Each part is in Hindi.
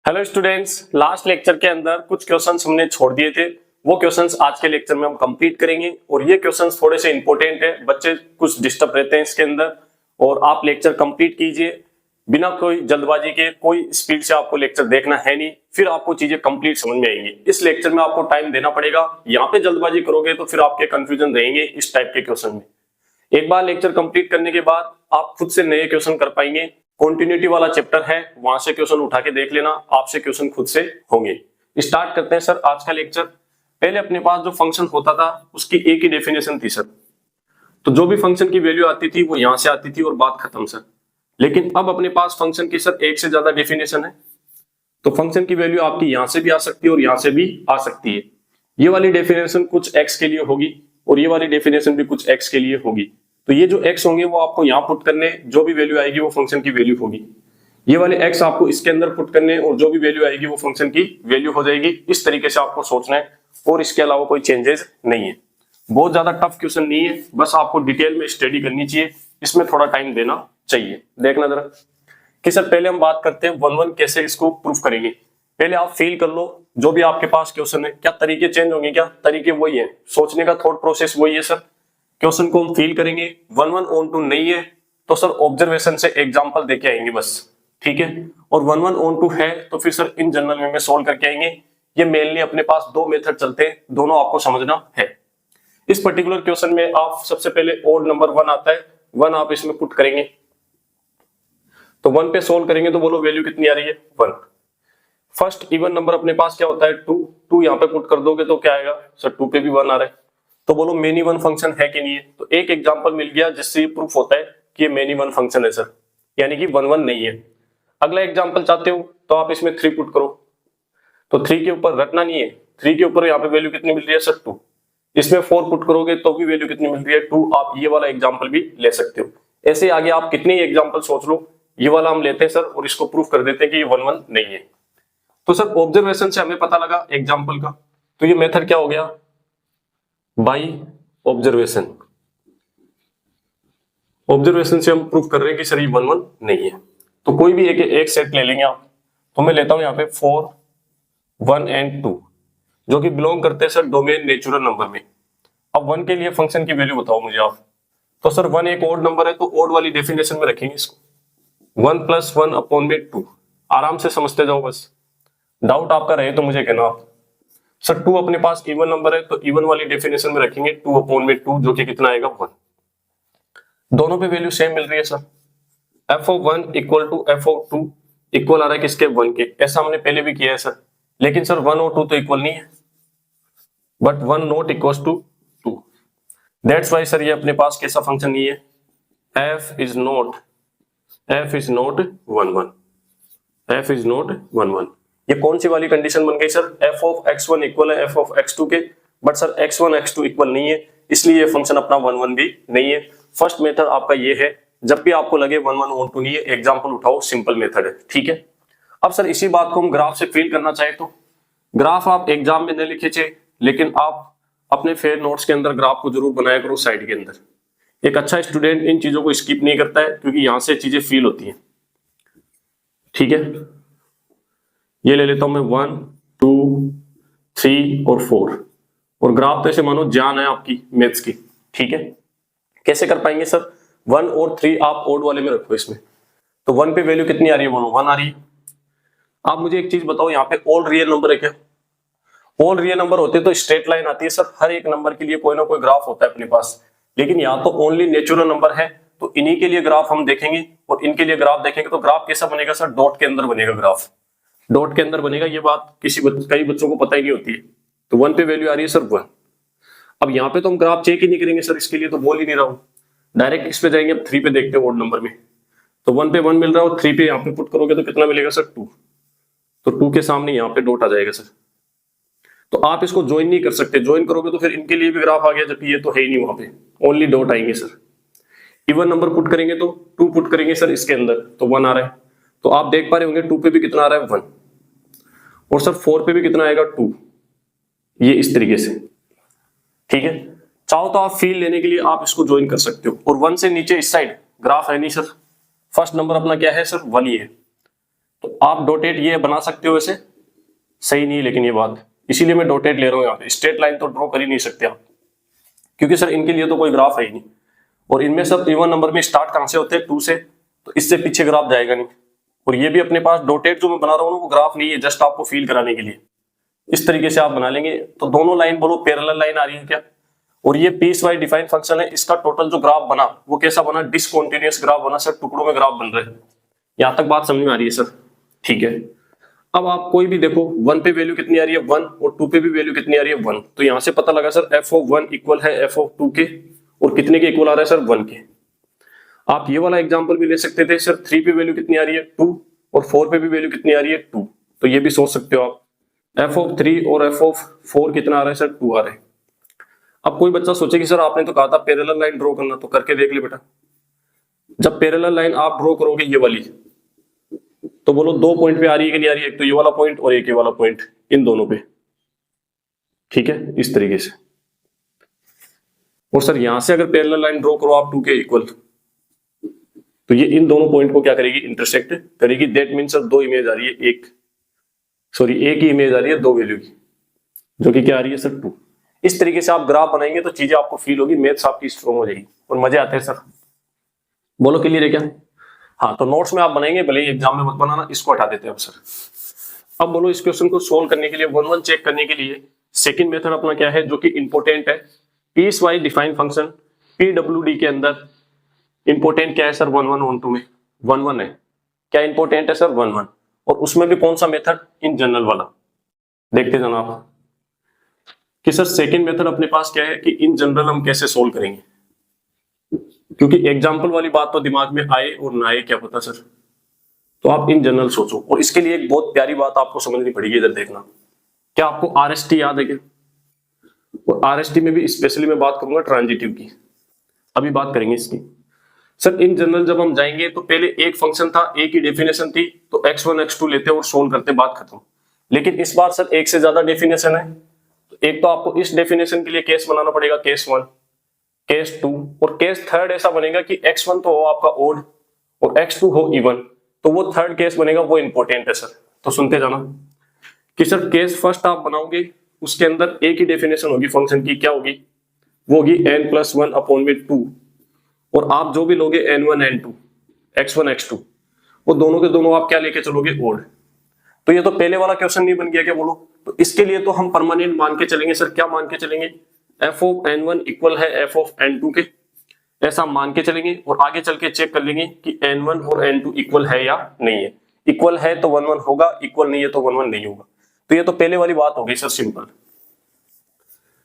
हेलो स्टूडेंट्स, लास्ट लेक्चर के अंदर कुछ क्वेश्चंस हमने छोड़ दिए थे। वो क्वेश्चंस आज के लेक्चर में हम कंप्लीट करेंगे और ये क्वेश्चंस थोड़े से इंपॉर्टेंट है। बच्चे कुछ डिस्टर्ब रहते हैं इसके अंदर और आप लेक्चर कंप्लीट कीजिए बिना कोई जल्दबाजी के। कोई स्पीड से आपको लेक्चर देखना है नहीं, फिर आपको चीजें कंप्लीट समझ में आएंगी। इस लेक्चर में आपको टाइम देना पड़ेगा। यहाँ पे जल्दबाजी करोगे तो फिर आपके कंफ्यूजन रहेंगे इस टाइप के क्वेश्चन में। एक बार लेक्चर कंप्लीट करने के बाद आप खुद से नए क्वेश्चन कर पाएंगे। कंटिन्यूटी वाला चैप्टर है, वहां से क्वेश्चन उठा के देख लेना, आपसे क्वेश्चन खुद से होंगे। स्टार्ट करते हैं सर आज का लेक्चर। पहले अपने पास जो फंक्शन होता था उसकी एक ही डेफिनेशन थी सर। तो जो भी फंक्शन की वैल्यू आती थी वो यहां से आती थी और बात खत्म सर। लेकिन अब अपने पास फंक्शन की सर एक से ज्यादा डेफिनेशन है। तो फंक्शन की वैल्यू आपकी यहां से भी आ सकती है और यहां से भी आ सकती है। ये वाली डेफिनेशन कुछ एक्स के लिए होगी और ये वाली डेफिनेशन भी कुछ एक्स के लिए होगी। तो ये जो x होंगे वो आपको यहाँ पुट करने, जो भी वैल्यू आएगी वो फंक्शन की वैल्यू होगी। ये वाले x आपको इसके अंदर पुट करने और जो भी वैल्यू आएगी वो फंक्शन की वैल्यू हो जाएगी। इस तरीके से आपको सोचना है और इसके अलावा कोई चेंजेस नहीं है। बहुत ज्यादा टफ क्वेश्चन नहीं है, बस आपको डिटेल में स्टडी करनी चाहिए। इसमें थोड़ा टाइम देना चाहिए। देखना जरा कि सर पहले हम बात करते हैं वन वन कैसे इसको प्रूफ करेंगे। पहले आप फील कर लो जो भी आपके पास क्वेश्चन है, क्या तरीके चेंज होंगे? क्या तरीके वही है, सोचने का थॉट प्रोसेस वही है सर। क्वेश्चन को हम फील करेंगे। वन वन ऑन टू नहीं है तो सर ऑब्जर्वेशन से एग्जांपल देके आएंगे बस, ठीक है। और वन वन ऑन टू है तो फिर सर इन जनरल में सोल्व करके आएंगे। ये मेनली अपने पास दो मेथड चलते हैं, दोनों आपको समझना है। इस पर्टिकुलर क्वेश्चन में आप सबसे पहले ओड नंबर वन आता है, वन आप इसमें पुट करेंगे। तो वन पे सोल्व करेंगे तो बोलो वैल्यू कितनी आ रही है? वन। फर्स्ट इवन नंबर अपने पास क्या होता है? टू। टू यहाँ पे पुट कर दोगे तो क्या आएगा सर? टू पे भी वन आ रहा है। तो बोलो मेनी वन फंक्शन है कि नहीं है? तो एक एग्जांपल मिल गया जिससे ये प्रूफ होता है कि ये मेनी वन फंक्शन है सर, यानी कि वन वन नहीं है। अगला एग्जांपल चाहते हो तो आप इसमें थ्री पुट करो। तो थ्री के ऊपर रटना नहीं है, थ्री के ऊपर यहाँ पे वैल्यू कितनी मिल रही है सर? टू। इसमें फोर पुट करोगे तो भी वैल्यू कितनी मिल रही है? टू। आप ये वाला एग्जाम्पल भी ले सकते हो। ऐसे आगे आप कितने एग्जाम्पल सोच लो। ये वाला हम लेते हैं सर और इसको प्रूफ कर देते हैं कि ये वन वन नहीं है। तो सर ऑब्जर्वेशन से हमें पता लगा एग्जाम्पल का, तो ये मेथड क्या हो गया? By observation. ऑब्जर्वेशन से हम प्रूफ कर रहे हैं कि सर ये वन वन नहीं है। तो कोई भी एक सेट ले लेंगे आप। तो मैं लेता हूं यहाँ पे 4, 1 एंड 2 जो कि बिलोंग करते हैं सर डोमेन नेचुरल नंबर में। अब वन के लिए फंक्शन की वैल्यू बताओ मुझे आप। तो सर वन एक ओड नंबर है तो ओड वाली डेफिनेशन में रखेंगे इसको। 1 + 1 अपॉन में 2। आराम से समझते जाओ बस, डाउट आपका रहे तो मुझे कहना आप। सर 2 अपने पास इवन नंबर है तो इवन वाली डेफिनेशन में रखेंगे 2 अपॉन में 2 जो कि कितना आएगा? 1। दोनों पे वैल्यू सेम मिल रही है सर। f(1) = f(2) इक्वल आ रहा है किसके? 1 के। ऐसा हमने पहले भी किया है सर, लेकिन सर 1 और 2 तो इक्वल नहीं है, but 1 not equals to 2। That's why sir ये अपने पास कैसा फंक्शन नहीं है? f is not 1 1। f is not 1 1। ये कौन सी वाली कंडीशन बन गई सर? f(x1) इक्वल है f(x2) के, but sir x1 x2 equal नहीं है, इसलिए ये फंक्शन अपना 1 1 भी नहीं है। फर्स्ट मेथड आपका ये है। जब भी आपको लगे 1 1 ऑन टू नहीं है, एग्जांपल उठाओ, सिंपल मेथड है, ठीक है। अब सर इसी बात को हम ग्राफ से फील करना चाहे तो ग्राफ आप एग्जाम में न लिखे चाहिए, लेकिन आप अपने फेयर नोट्स के अंदर ग्राफ को जरूर बनाया करो साइड के अंदर। एक अच्छा स्टूडेंट इन चीजों को स्किप नहीं करता है क्योंकि यहां से चीजें फील होती हैं, ठीक है। ये ले लेता हूं मैं 1 2 3 और 4 और ग्राफ तो ऐसे मानो जान है आपकी मैथ्स की, ठीक है। कैसे कर पाएंगे सर? 1 और 3 आप ओड वाले में रखो इसमें। तो 1 पे वैल्यू कितनी आ रही है? बोलो 1 आ रही है। आप मुझे एक चीज बताओ, यहाँ पे ऑल रियल नंबर है क्या? ऑल रियल नंबर होते तो स्ट्रेट लाइन आती है सर। हर एक नंबर के लिए कोई ना कोई ग्राफ होता है अपने पास, लेकिन यहाँ तो ओनली नेचुरल नंबर है तो इन्हीं के लिए ग्राफ हम देखेंगे और इनके लिए ग्राफ देखेंगे। तो ग्राफ कैसा बनेगा सर? डॉट के अंदर बनेगा ग्राफ, डॉट के अंदर बनेगा। ये बात कई बच्चों को पता ही नहीं होती है। तो 1 पे वैल्यू आ रही है सर 1। अब यहाँ पे तो हम ग्राफ चेक ही नहीं करेंगे सर, इसके लिए तो बोल ही नहीं रहा हूं, डायरेक्ट इस पे जाएंगे। अब 3 पे देखते हैं ओड नंबर में। तो 1 पे 1 मिल रहा है और 3 पे यहाँ पे पुट करोगे तो कितना मिलेगा सर? 2। तो 2 के सामने यहाँ पे डॉट आ जाएगा सर। तो आप इसको ज्वाइन नहीं कर सकते, ज्वाइन करोगे तो फिर इनके लिए भी ग्राफ आ गया, जबकि ये तो है ही नहीं, वहां पे ओनली डॉट आएंगे सर। इवन नंबर पुट करेंगे तो 2 पुट करेंगे सर इसके अंदर तो 1 आ रहा है। तो आप देख पा रहे होंगे 2 पे भी कितना आ रहा है? 1। और सर 4 पे भी कितना आएगा? 2। ये इस तरीके से, ठीक है। चाहो तो आप फील लेने के लिए आप इसको ज्वाइन कर सकते हो। और 1 से नीचे इस साइड ग्राफ है नहीं सर। फर्स्ट नंबर अपना क्या है सर? 1 ही है, तो आप डॉटेड ये बना सकते हो, वैसे सही नहीं है लेकिन ये बात, इसीलिए मैं डॉटेड ले रहा हूँ यहाँ पे। स्ट्रेट लाइन तो ड्रॉ कर ही नहीं सकते आप, क्योंकि सर इनके लिए तो कोई ग्राफ है ही नहीं, और इनमें सब इवन नंबर में स्टार्ट कहां से होते हैं, 2 से, तो इससे पीछे ग्राफ जाएगा नहीं। और ये भी अपने पास डॉटेड जो मैं बना रहा हूँ वो ग्राफ नहीं है, जस्ट आपको फील कराने के लिए। इस तरीके से आप बना लेंगे तो दोनों लाइन बोलो पैरेलल लाइन आ रही है क्या। और ये पीस वाइज डिफाइंड फंक्शन है, इसका टोटल जो ग्राफ बना वो कैसा बना, डिसकंटीन्यूअस ग्राफ बना सर, टुकड़ों में ग्राफ बन रहे हैं। यहां तक बात समझ में आ रही है सर, ठीक है। अब आप कोई भी देखो, 1 पे वैल्यू कितनी आ रही है 1, और 2 पे भी वैल्यू कितनी आ रही है 1, तो यहां से पता लगा सर f ऑफ 1 इक्वल है f ऑफ 2 के, और कितने के इक्वल आ रहा है सर 1 के। आप ये वाला एग्जांपल भी ले सकते थे सर, 3 पे वैल्यू कितनी आ रही है 2, और 4 पे भी वैल्यू कितनी आ रही है 2, तो ये भी सोच सकते हो आप, f ऑफ 3 और f ऑफ 4 कितना आ रहा है सर 2 आ रहा है। अब कोई बच्चा सोचे कि सर आपने तो कहा था पैरेलल लाइन ड्रॉ करना, तो करके देख ले बेटा। जब पैरेलल लाइन आप ड्रॉ करोगे ये वाली, तो बोलो 2 पॉइंट पे आ रही है कि नहीं आ रही है, एक तो ये वाला पॉइंट और एक ये वाला पॉइंट, इन दोनों पे, ठीक है, इस तरीके से। और सर यहां से अगर पैरेलल लाइन ड्रॉ करो आप 2 के इक्वल, तो ये इन दोनों पॉइंट को क्या करेगी, इंटरसेक्ट करेगी। दैट मीन सर 2 इमेज आ रही है, एक ही इमेज आ रही है 2 वैल्यू की, जो कि क्या आ रही है सर 2। इस तरीके से आप ग्राफ बनाएंगे तो चीजें आपको फील होगी, मैथ्स आपकी स्ट्रॉन्ग हो जाएगी और मजे आते हैं सर। बोलो क्लियर है क्या। हाँ, तो नोट्स में आप बनाएंगे, भले ही एग्जाम में मत बनाना, इसको हटा देते हैं अब सर। अब बोलो इस क्वेश्चन को सोल्व करने के लिए, 1 1 चेक करने के लिए सेकंड मेथड अपना क्या है, जो कि इंपोर्टेंट है। Piecewise defined function PWD के अंदर इंपोर्टेंट क्या है सर, 1 1 1 2 में 1 1 है, क्या इंपोर्टेंट है सर 1 1, और उसमें भी कौन सा मेथड, इन जनरल वाला। देखते जाना आप कि सर सेकंड मेथड अपने पास क्या है, कि इन जनरल हम कैसे सोल्व करेंगे, क्योंकि एग्जाम्पल वाली बात तो दिमाग में आए और ना आए क्या पता सर, तो आप इन जनरल सोचो। और इसके लिए एक बहुत प्यारी बात आपको समझनी पड़ेगी, इधर देखना। क्या आपको आरएसटी याद है क्या, और आरएसटी में भी स्पेशली मैं बात करूंगा ट्रांजिटिव की, अभी बात करेंगे इसकी। सर इन जनरल जब हम जाएंगे तो पहले एक फंक्शन था, एक ही डेफिनेशन थी, तो x1 x2 लेते और सोल्व करते, बात खत्म। लेकिन इस बार सर एक से ज्यादा डेफिनेशन है, तो एक तो आपको इस डेफिनेशन के लिए केस बनाना पड़ेगा, केस 1, केस 2, और केस 3 ऐसा बनेगा कि x1 तो हो आपका ओड और x2 हो इवन, तो वो थर्ड केस बनेगा, वो इंपॉर्टेंट है सर। तो सुनते जाना कि सर केस फर्स्ट आप बनाओगे, उसके अंदर एक ही डेफिनेशन होगी फंक्शन की, क्या होगी, वो होगी n+1 अपॉन में 2, और आप जो भी लोगे n1 n2 x1 x2, वो दोनों के दोनों आप क्या लेके चलोगे, ओड। तो ये तो पहले वाला क्वेश्चन नहीं बन गया क्या, बोलो। तो इसके लिए तो हम परमानेंट मान के चलेंगे सर, क्या मान के चलेंगे, f ऑफ n1 इक्वल है f ऑफ n2 के, ऐसा मान के चलेंगे, और आगे चल के चेक कर लेंगे कि n1 और n2 इक्वल है या नहीं है। इक्वल है तो 1 1 होगा, इक्वल नहीं है तो 1 1 नहीं होगा। तो ये तो पहले वाली बात हो गई सर, सिंपल।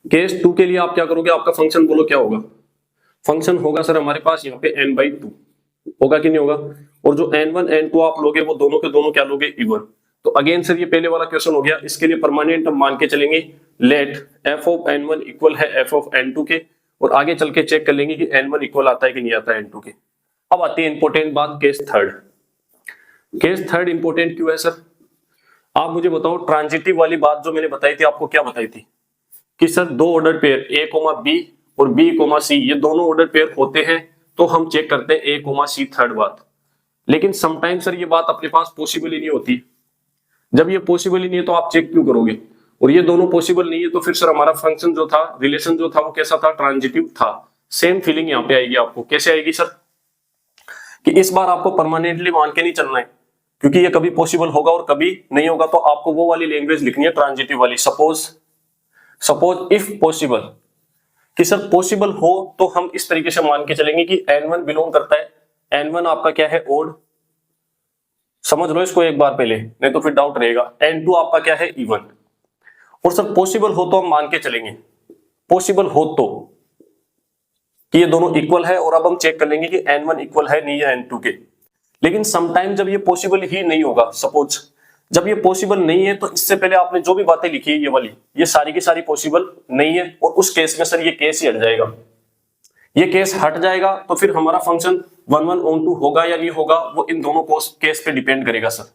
केस 2 के लिए आप क्या करोगे, आपका फंक्शन बोलो क्या होगा, फंक्शन होगा सर हमारे पास यहाँ पे n/2 होगा कि नहीं होगा, और जो n1 n2 आप लोगे वो दोनों के दोनों क्या लोगे, इवन। तो अगेन सर ये पहले वाला क्वेश्चन हो गया, इसके लिए परमानेंट हम मान के चलेंगे, let f of n1 equal है f ऑफ n2 के, और आगे चल के चेक कर लेंगे कि n1 इक्वल आता है कि नहीं आता है n2 के। अब आती है इंपॉर्टेंट बात, case third. Case third important क्यों है सर, आप मुझे बताओ। ट्रांजिटिव वाली बात जो मैंने बताई थी आपको, क्या बताई थी कि सर दो ऑर्डर पेयर a, b और b, c, ये दोनों ऑर्डर पेयर होते हैं तो हम चेक करते हैं a, c थर्ड बात। लेकिन समटाइम सर ये बात अपने पास पॉसिबल ही नहीं होती। जब ये पॉसिबल ही नहीं है तो आप चेक क्यों करोगे, और ये दोनों पॉसिबल नहीं है तो फिर सर हमारा फंक्शन जो था, रिलेशन जो था, वो कैसा था, ट्रांजिटिव था। सेम फीलिंग यहाँ पे आएगी आपको। कैसे आएगी सर, कि इस बार आपको परमानेंटली मान के नहीं चलना है, क्योंकि ये कभी पॉसिबल होगा और कभी नहीं होगा, तो आपको वो वाली लैंग्वेज लिखनी है ट्रांजिटिव वाली। सपोज इफ पॉसिबल, कि सर पॉसिबल हो तो हम इस तरीके से मान के चलेंगे कि n1 बिलोंग करता है, n1 आपका क्या है, ओड। समझ लो इसको एक बार पहले, नहीं तो फिर डाउट रहेगा। n2 आपका क्या है, इवन। और सर पॉसिबल हो तो हम मान के चलेंगे, पॉसिबल हो तो कि ये दोनों इक्वल है, और अब हम चेक कर लेंगे कि n1 इक्वल है नहीं है n2 के। लेकिन समटाइम जब ये पॉसिबल ही नहीं होगा, सपोज जब ये पॉसिबल नहीं है, तो इससे पहले आपने जो भी बातें लिखी है ये वाली, ये सारी की सारी पॉसिबल नहीं है, और उस केस में सर ये केस ही हट जाएगा। ये केस हट जाएगा तो फिर हमारा फंक्शन 1 1 on 2 होगा या नहीं होगा, वो इन दोनों केस पे डिपेंड करेगा सर।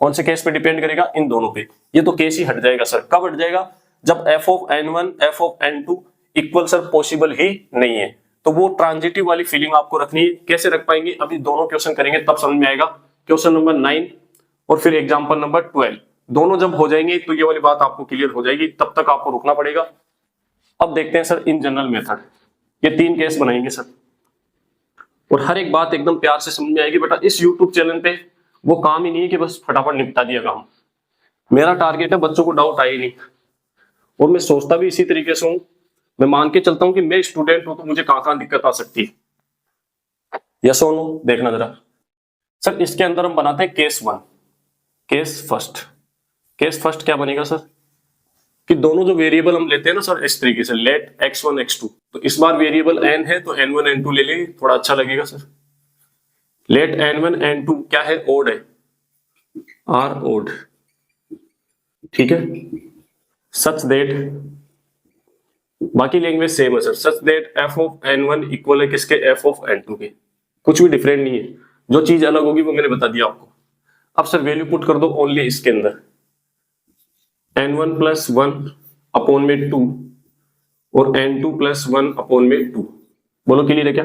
कौन से केस पे डिपेंड करेगा, इन दोनों पे। ये तो केस ही हट जाएगा सर। कब हट जाएगा, जब f of n1 f of n2 equal sir possible ही नहीं है। तो वो ट्रांजिटिव वाली फीलिंग आपको रखनी है। कैसे रख पाएंगे, अभी दोनों क्वेश्चन करेंगे तब समझ में आएगा। क्वेश्चन नंबर 9 और फिर एग्जाम्पल नंबर 12, दोनों जब हो जाएंगे तो ये वाली बात आपको क्लियर हो जाएगी, तब तक आपको रुकना पड़ेगा। अब देखते हैं सर इन जनरल मेथड, ये 3 केस बनाएंगे सर, और हर एक बात एकदम प्यार से समझ में आएगी। बेटा इस यूट्यूब चैनल पे वो काम ही नहीं है कि बस फटाफट निपटा दिया काम, मेरा टारगेट है बच्चों को डाउट आए नहीं, और मैं सोचता भी इसी तरीके से हूं। मैं मान के चलता हूं कि मैं स्टूडेंट हूं तो मुझे कहां दिक्कत आ सकती है। यस और नो, देखना जरा सर। इसके अंदर हम बनाते हैं case 1, case first. Case first क्या बनेगा सर कि दोनों जो वेरिएबल हम लेते हैं ना सर इस तरीके से, लेट x1 x2, तो इस बार वेरिएबल n है तो n1 n2 ले लेंगे, थोड़ा अच्छा लगेगा सर। लेट n1 n2 क्या है, ओड है, आर ओड, ठीक है। सच दैट, बाकी लैंग्वेज सेम है sir, such that f of n1 equal है किसके, f ऑफ n2 के, कुछ भी डिफरेंट नहीं है, जो चीज अलग होगी वो मैंने बता दिया आपको। अब सर वैल्यू पुट कर दो ओनली इसके अंदर, n1 प्लस 1 अपॉन में 2 और n2 प्लस 1 अपॉन में 2, बोलो क्लियर है क्या।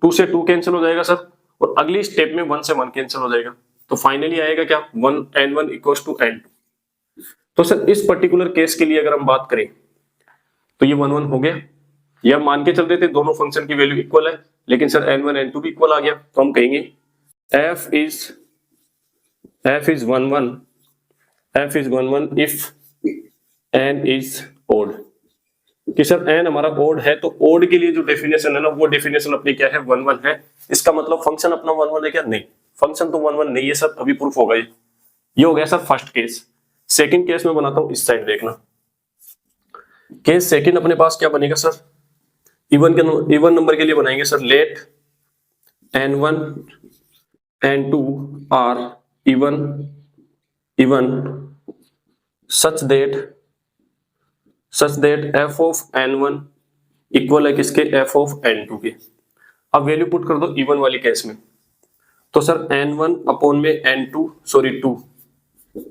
2 से 2 कैंसिल हो जाएगा सर, और अगली स्टेप में 1 से 1 कैंसिल हो जाएगा, तो फाइनली आएगा क्या, 1 n1 इक्वल्स टू n2। तो सर इस पर्टिकुलर केस के लिए अगर हम बात करें तो ये 1 1 हो गया, ये हम मान के चल रहे थे दोनों फंक्शन की वैल्यू इक्वल है, लेकिन सर n1 n2 भी इक्वल आ गया, तो हम कहेंगे f is 1 1 if n is odd, कि सर n हमारा ओड है, तो ओड के लिए जो डेफिनेशन है ना वो डेफिनेशन अपनी क्या है, 1 1 है। इसका मतलब फंक्शन अपना 1 1 है क्या, नहीं, फंक्शन तो 1 1 नहीं है सर, अभी प्रूफ होगा ये हो गया sir first case. Second case में बनाता हूं, इस साइड देखना, केस सेकंड अपने पास क्या बनेगा सर, इवन नंबर के लिए बनाएंगे sir, let n1 n2 are even such that f of n1 equal है किसके, f of n2 के। अब वैल्यू पुट कर दो इवन वाली केस में, तो सर n1 अपॉन में n2 sorry 2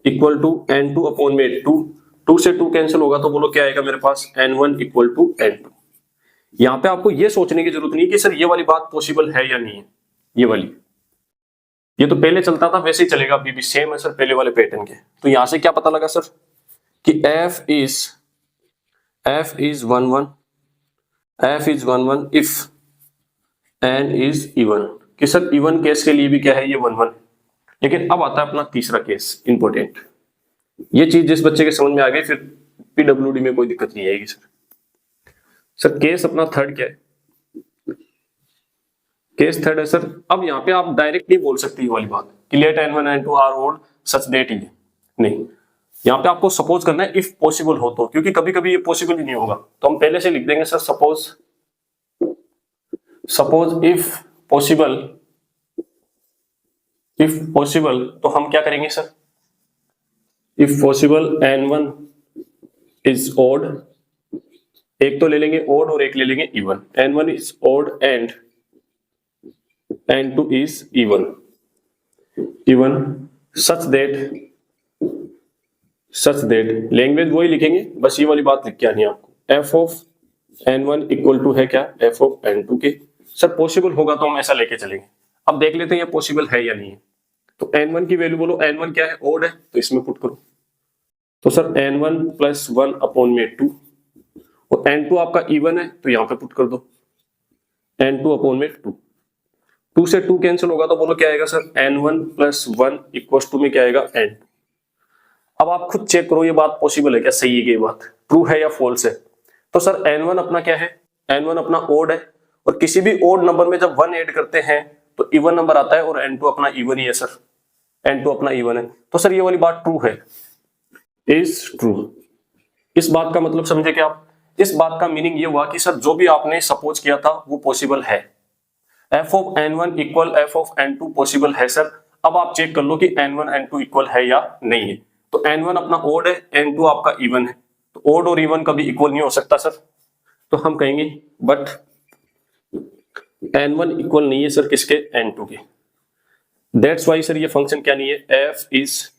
equal to n2 upon में 2, 2 से 2 कैंसिल होगा तो बोलो क्या आएगा मेरे पास, n1 इक्वल टू n2। यहां पे आपको ये सोचने की जरूरत नहीं कि सर ये वाली बात पॉसिबल है या नहीं है, ये वाली, ये तो पहले चलता था वैसे ही चलेगा, अभी भी सेम है सर पहले वाले पैटर्न के। तो यहां से क्या पता लगा सर कि f is 1 1 if n is even, कि सर इवन केस के लिए भी क्या है, ये 1 1। लेकिन अब आता है अपना तीसरा केस इंपॉर्टेंट, ये चीज जिस बच्चे के समझ में आ गई फिर पीडब्ल्यूडी में कोई दिक्कत नहीं आएगी सर केस अपना थर्ड क्या है, केस थर्ड है सर। अब यहाँ पे आप डायरेक्ट नहीं बोल सकते ये वाली बात कि let n1 n2 are odd such that ही, नहीं, यहाँ पे आपको सपोज करना है इफ पॉसिबल हो तो, क्योंकि कभी कभी ये पॉसिबल ही नहीं होगा, तो हम पहले से लिख देंगे सर सपोज इफ पॉसिबल, तो हम क्या करेंगे sir, if possible n1 is odd, एक तो ले लेंगे ओड और एक ले लेंगे even, n1 is odd and n2 is even such that language वही लिखेंगे, बस ये वाली बात लिख के आनी है आपको, f of n1 equal to है क्या, f ऑफ n2 के। सर पॉसिबल होगा तो हम ऐसा लेके चलेंगे। अब देख लेते हैं ये पॉसिबल है या नहीं है। तो n1 की वैल्यू बोलो, n1 क्या है, ओड है, तो इसमें पुट करो, तो सर n1 प्लस 1 अपॉन में 2, और n2 आपका इवन है तो यहां पे पुट कर दो n2 अपॉन में 2, 2 से 2 कैंसिल होगा तो बोलो क्या आएगा sir, n1 plus 1 equal to में क्या आएगा, n2। अब आप खुद चेक करो ये बात पॉसिबल है क्या, सही है कि ये बात ट्रू है या फॉल्स है। तो सर n1 अपना क्या है, n1 अपना ओड है, और किसी भी ओड नंबर में जब 1 ऐड करते हैं तो इवन नंबर आता है, और n2 अपना इवन ही है सर, n2 अपना इवन है, तो सर ये वाली बात ट्रू है, इज ट्रू। इस बात का मतलब समझे क्या आप, इस बात का मीनिंग ये हुआ कि सर जो भी आपने सपोज किया था वो पॉसिबल है, f of n1 equal f of n2 possible है सर। अब आप चेक कर लो कि n1 n2 इक्वल है या नहीं है। तो n1 अपना ओड है, n2 आपका इवन है, तो ओड और इवन कभी इक्वल नहीं हो सकता सर, तो हम कहेंगे बट n1 इक्वल नहीं है सर किसके, n2 के। दैट्स वाई सर ये फंक्शन क्या नहीं है, f is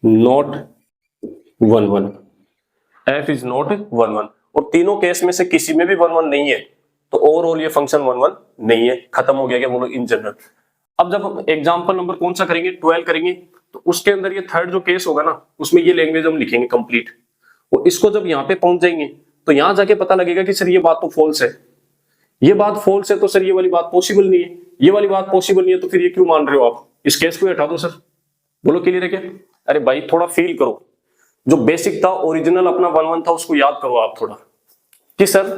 not 1 1, f is not 1 1, और तीनों केस में से किसी में भी 1 1 नहीं है, तो ओवरऑल ये फंक्शन 1 1 नहीं है, खत्म हो गया क्या बोलो इन जनरल। अब जब हम एग्जांपल नंबर कौन सा करेंगे, 12 करेंगे, तो उसके अंदर ये थर्ड जो केस होगा ना, उसमें ये लैंग्वेज हम लिखेंगे कंप्लीट। और इसको जब यहाँ पे पहुंच जाएंगे तो यहां जाके पता लगेगा कि सर ये बात तो फॉल्स है, ये बात फॉल्स है, तो सर ये वाली बात पॉसिबल नहीं है, ये वाली बात पॉसिबल नहीं है, तो फिर ये क्यों मान रहे हो आप, इस केस को हटा दो सर। बोलो क्लियर है क्या? अरे भाई थोड़ा फील करो, जो बेसिक था ओरिजिनल अपना 1-1 था उसको याद करो आप थोड़ा, कि सर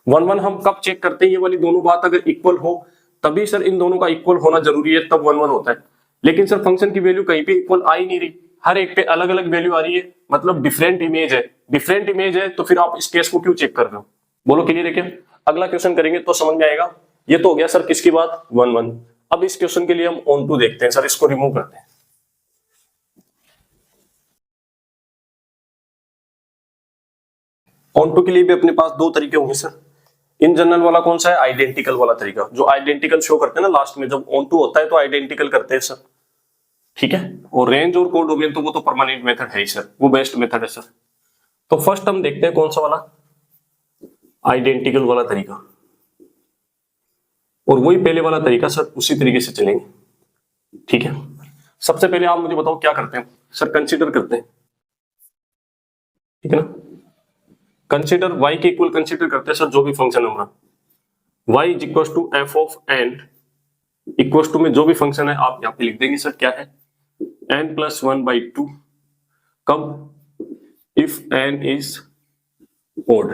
1-1 हम कब चेक करते हैं, ये वाली दोनों बात अगर इक्वल हो तभी सर इन दोनों का इक्वल होना जरूरी है, तब 1-1 होता है। लेकिन सर फंक्शन की वैल्यू कहीं पे इक्वल आ ही नहीं रही, हर एक पे अलग अलग वैल्यू आ रही है, मतलब डिफरेंट इमेज है, डिफरेंट इमेज है, तो फिर आप इस केस को क्यों चेक कर रहे हो? बोलो क्लियर है क्या? अगला क्वेश्चन करेंगे तो समझ में आएगा। ये तो हो गया सर किसकी बात, 1-1। अब इस क्वेश्चन के लिए हम ऑन टू देखते हैं सर, इसको रिमूव करते हैं। ऑन टू के लिए भी अपने पास दो तरीके होंगे सर। इन जनरल वाला कौन सा है, आइडेंटिकल वाला तरीका, जो आइडेंटिकल शो करते हैं ना लास्ट में, जब ऑन टू होता है तो आइडेंटिकल करते हैं सर, ठीक है। और रेंज और कोडोमेन तो वो तो परमानेंट मेथड है ही सर, वो बेस्ट मेथड है सर। तो फर्स्ट हम देखते हैं कौन सा वाला, आइडेंटिकल वाला तरीका, और वही पहले वाला तरीका सर, उसी तरीके से चलेंगे, ठीक है। सबसे पहले आप मुझे बताओ क्या करते हैं सर, कंसीडर करते हैं, ठीक है ना। कंसीडर y के इक्वल कंसीडर करते हैं सर जो भी फंक्शन हमारा, y is equal to f of n, equal to में जो भी फंक्शन है आप यहाँ पे लिख देंगे सर, क्या है n+1/2, कब, इफ n इज ओड,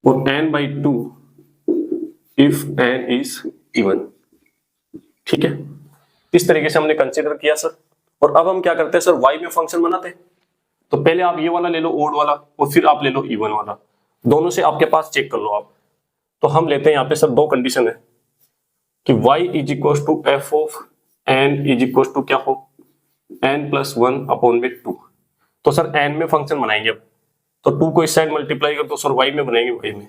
और n/2 if n is even, ठीक है। इस तरीके से हमने कंसीडर किया सर। और अब हम क्या करते हैं सर, y में फंक्शन बनाते हैं, तो पहले आप ये वाला ले लो ओड वाला, और फिर आप ले लो इवन वाला, दोनों से आपके पास चेक कर लो आप। तो हम लेते हैं यहाँ पे सर दो कंडीशन है, कि y is equal to f of n is equal to क्या हो, n+1/2। तो सर n में फंक्शन बनाएंगे अब, तो 2 को इस साइड मल्टीप्लाई कर दो सर, y में बनाएंगे y में,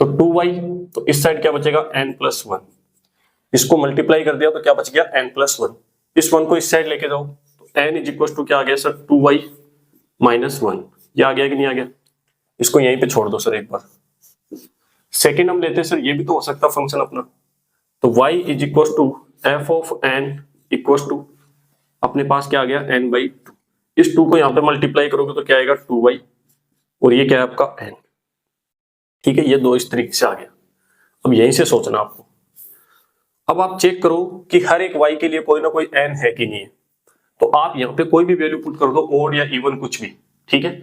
तो 2y, तो इस साइड क्या बचेगा n+1, इसको मल्टीप्लाई कर दिया तो क्या बच गया n+1, इस 1 को इस साइड लेके जाओ, तो n इज इक्वल टू क्या आ गया सर, 2y - 1, ये आ गया कि नहीं आ गया? इसको यहीं पे छोड़ दो सर एक बार। सेकंड हम लेते हैं सर, ये भी तो हो सकता फंक्शन अपना, तो y is equal to f of n equal to अपने पास क्या आ गया n/2, इस 2 को यहाँ पे मल्टीप्लाई करोगे तो क्या आएगा 2y, और ये क्या है आपका n, ठीक है। ये दो इस तरीके से आ गया। अब यहीं से सोचना आपको, अब आप चेक करो कि हर एक y के लिए कोई ना कोई n है कि नहीं है, तो आप यहाँ पे कोई भी वैल्यू पुट कर दो, ओड या इवन कुछ भी, ठीक है।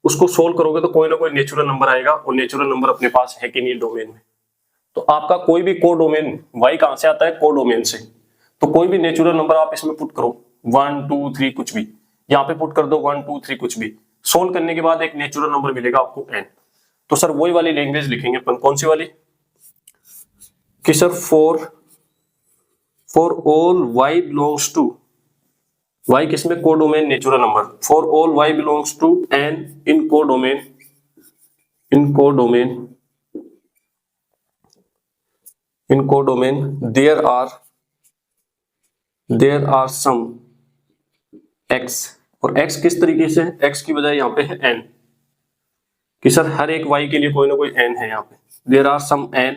उसको सोल्व करोगे तो कोई ना कोई नेचुरल नंबर आएगा, और नेचुरल नंबर अपने पास है कि नहीं डोमेन में। तो आपका कोई भी को डोमेन, y कहां से आता है, को डोमेन से, तो कोई भी नेचुरल नंबर आप इसमें पुट करो, 1 2 3 कुछ भी, यहाँ पे पुट कर दो 1 2 3 कुछ भी, सोल्व करने के बाद एक नेचुरल नंबर मिलेगा आपको n। तो सर वही वाली लैंग्वेज लिखेंगे अपन, कौन सी वाली, कि sir for all y belongs to, y किसमें, codomain natural number, for all y belongs to n in codomain, there are some x, और x किस तरीके से है, x की बजाय यहाँ पे है n, कि सर हर एक y के लिए कोई ना कोई n है यहाँ पे, देयर आर सम n,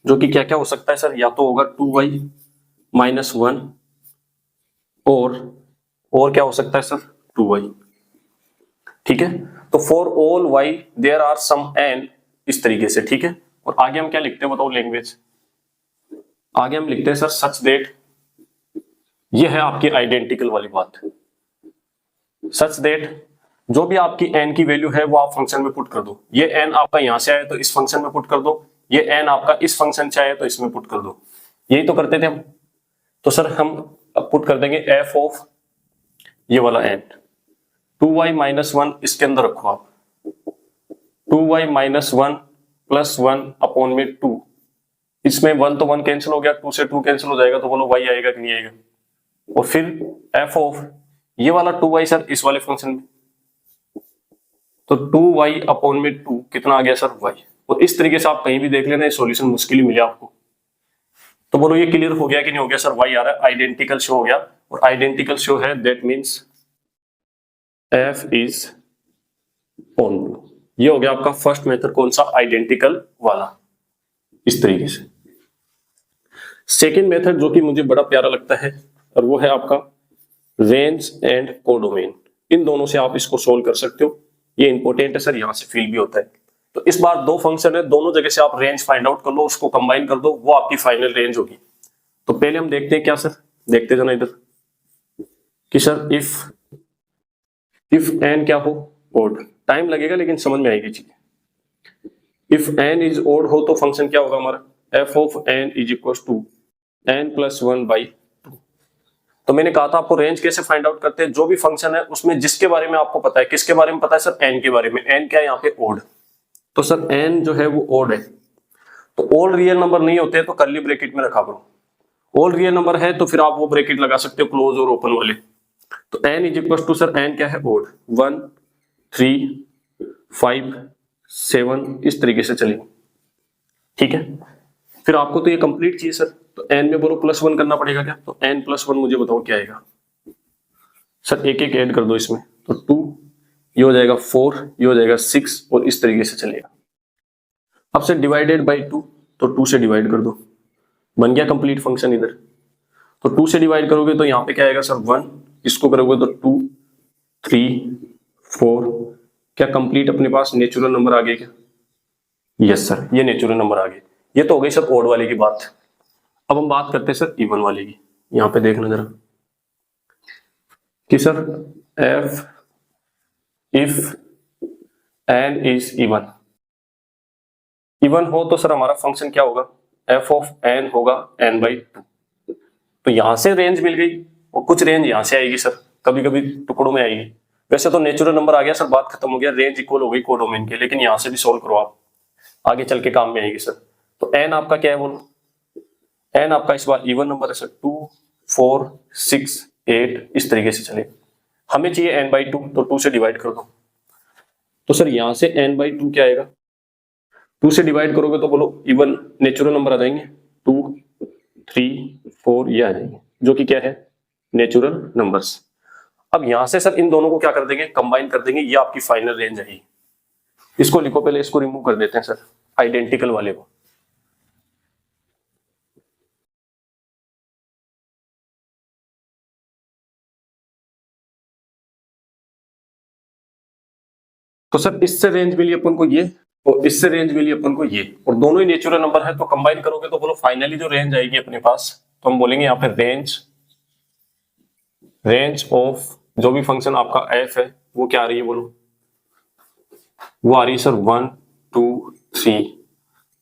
जो कि क्या क्या हो सकता है सर, या तो होगा 2y - 1, और क्या हो सकता है सर 2y, ठीक है। तो for all y there are some n, इस तरीके से, ठीक है। और आगे हम क्या लिखते हैं बताओ लैंग्वेज, आगे हम लिखते हैं सर सच दैट, ये है आपकी आइडेंटिकल वाली बात, सच दैट जो भी आपकी n की वैल्यू है वो आप फंक्शन में पुट कर दो, ये n आपका यहां से आए तो इस फंक्शन में पुट कर दो, ये n आपका इस फंक्शन से आए तो इसमें पुट कर दो, यही तो करते थे हम। तो सर हम अब पुट कर देंगे एफ ऑफ ये वाला n, 2y - 1 इसके अंदर रखो आप, 2y - 1 + 1/2, इसमें 1 तो 1 कैंसिल हो गया, 2 से 2 कैंसिल हो जाएगा, तो बोलो y आएगा कि नहीं आएगा। और फिर f ऑफ ये वाला 2y सर इस वाले फंक्शन में, तो 2y/2 कितना आ गया सर y। और इस तरीके से आप कहीं भी देख लेना, ये सॉल्यूशन मुश्किल ही मिले आपको। तो बोलो ये क्लियर हो गया कि नहीं हो गया सर, y आ रहा है, आइडेंटिकल शो हो गया, और आइडेंटिकल शो है that means f is onto, ये हो गया आपका फर्स्ट मेथड, कौन सा, आइडेंटिकल वाला, इस तरीके से। सेकेंड मेथड जो कि मुझे बड़ा प्यारा लगता है, और वो है आपका रेंज एंड कोडोमेन, इन दोनों से आप इसको सोल्व कर सकते हो। ये इंपॉर्टेंट है सर, यहाँ से फील भी होता है। तो इस बार दो फंक्शन है, दोनों जगह से आप रेंज फाइंड आउट कर लो, उसको कंबाइन कर दो, वो आपकी फाइनल रेंज होगी। तो पहले हम देखते हैं क्या सर, देखते जाना इधर कि सर इफ एन क्या हो, ओड। टाइम लगेगा लेकिन समझ में आएगी चीज। इफ एन इज ओड हो तो फंक्शन क्या होगा हमारा, f of n is equal to n plus 1/2। तो मैंने कहा था आपको रेंज कैसे फाइंड आउट करते हैं, जो भी फंक्शन है उसमें जिसके बारे में आपको पता है, किसके बारे में पता है सर, एन के बारे में। एन क्या है यहाँ पे, ओड। तो सर एन जो है वो ओड है, तो ऑल रियल नंबर नहीं होते तो कर्ली ब्रैकेट में रखा करो। ऑल रियल नंबर है तो फिर आप वो ब्रैकेट लगा सकते हो क्लोज और ओपन वाले। तो n is equal to sir, n क्या है, ओड। 1 3 5 7 इस तरीके से चलेंगे, ठीक है। फिर आपको तो ये कंप्लीट चाहिए सर, तो एन में बोलो +1 करना पड़ेगा क्या, तो n +1 मुझे बताओ क्या आएगा सर, एक एक ऐड कर दो इसमें, तो 2, ये हो जाएगा 4, ये हो जाएगा 6 और इस तरीके से चलेगा। अब से डिवाइडेड बाई 2, तो 2 से डिवाइड कर दो, बन गया कंप्लीट फंक्शन इधर। तो 2 से डिवाइड करोगे तो यहाँ पे क्या आएगा सर, 1, इसको करोगे तो 2 3 4, क्या कंप्लीट अपने पास नेचुरल नंबर आ गए क्या, यस सर, ये नेचुरल नंबर आ गए। ये तो हो गई सर ओड वाले की बात। अब हम बात करते हैं सर इवन वाले की। यहां पे देखना जरा कि sir f if n is even, even हो तो सर हमारा फंक्शन क्या होगा, एफ ऑफ एन होगा n/2। तो यहां से रेंज मिल गई और कुछ रेंज यहां से आएगी सर, कभी कभी टुकड़ों में आएगी। वैसे तो नेचुरल नंबर आ गया सर, बात खत्म हो गया, रेंज इक्वल हो गई कोडोमेन के, लेकिन यहां से भी सोल्व करो आप, आगे चल के काम में आएगी सर। तो एन आपका क्या है बोलो, एन आपका इस बार इवन नंबर है सर, 2 4 6 8 इस तरीके से चले। हमें चाहिए n/2, तो 2 से डिवाइड कर दो। तो सर यहां से n/2 क्या आएगा, 2 से डिवाइड करोगे तो बोलो इवन नेचुरल नंबर आ जाएंगे, 2 3 4 ये आ जाएंगे, जो कि क्या है, नेचुरल नंबर्स। अब यहां से सर इन दोनों को क्या कर देंगे, कंबाइन कर देंगे, ये आपकी फाइनल रेंज आएगी। इसको लिखो पहले, इसको रिमूव कर देते हैं सर, आइडेंटिकल वाले को। तो सर इससे रेंज मिली अपन को ये, और इससे रेंज मिली अपन को ये, और दोनों ही नेचुरल नंबर है, तो कंबाइन करोगे तो बोलो फाइनली जो रेंज आएगी अपने पास, तो हम बोलेंगे यहाँ पे रेंज ऑफ जो भी फंक्शन आपका एफ है वो क्या आ रही है बोलो, वो आ रही है सर 1 2 3,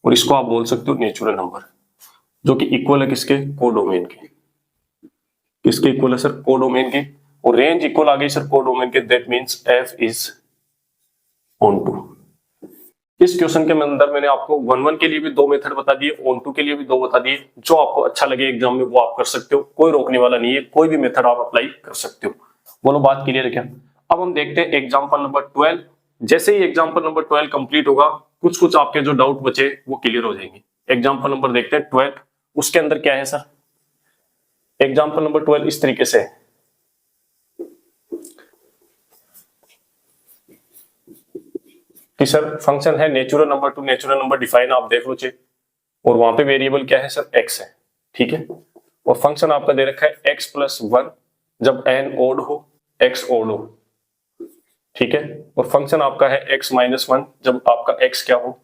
और इसको आप बोल सकते हो नेचुरल नंबर, जो कि इक्वल है किसके, कोडोमेन के। किसके इक्वल है सर, कोडोमेन के। और रेंज इक्वल आ गई सर कोडोमेन के, that means f is onto. इस क्वेश्चन के अंदर मैंने आपको 1-1 के लिए भी 2 मेथड बता दिए, ऑन टू के लिए भी 2 बता दिए, जो आपको अच्छा लगे एग्जाम में वो आप कर सकते हो, कोई रोकने वाला नहीं है, कोई भी मेथड आप अप्लाई कर सकते हो। बोलो बात क्लियर है क्या। अब हम देखते हैं एग्जाम्पल नंबर 12। जैसे ही एग्जाम्पल नंबर 12 कंप्लीट होगा, कुछ कुछ आपके जो डाउट बचे वो क्लियर हो जाएंगे। एग्जाम्पल नंबर देखते हैं 12, उसके अंदर क्या है सर, एग्जाम्पल नंबर 12 इस तरीके से है कि सर फंक्शन है natural number two natural number define, आप देख लो चेक, और वहां पे वेरिएबल क्या है सर, x है, ठीक है। और फंक्शन आपका दे रखा है x+1 जब n ओड हो, x ओड हो, ठीक है। और फंक्शन आपका है x-1 जब आपका x क्या हो,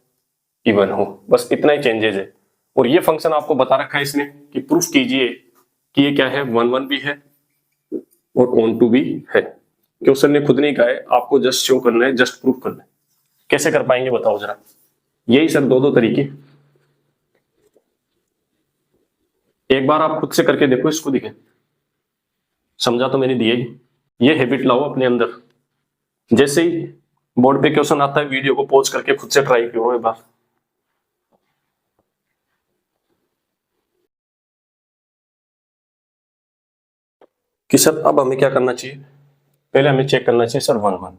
इवन हो। बस इतना ही चेंजेस है। और ये फंक्शन आपको बता रखा है इसने कि प्रूफ कीजिए कि ये क्या है, 1-1 भी है और ऑन टू भी है। क्वेश्चन ने खुद नहीं कहा है, आपको जस्ट शो करना है, जस्ट प्रूफ करना है। कैसे कर पाएंगे बताओ जरा। यही सर दो तरीके, एक बार आप खुद से करके देखो, इसको दिखे, समझा तो मैंने दिया ही। ये हैबिट लाओ अपने अंदर, जैसे ही बोर्ड पे क्वेश्चन आता है वीडियो को पॉज करके खुद से ट्राई करो एक बार। कि सर अब हमें क्या करना चाहिए, पहले हमें चेक करना चाहिए सर 1-1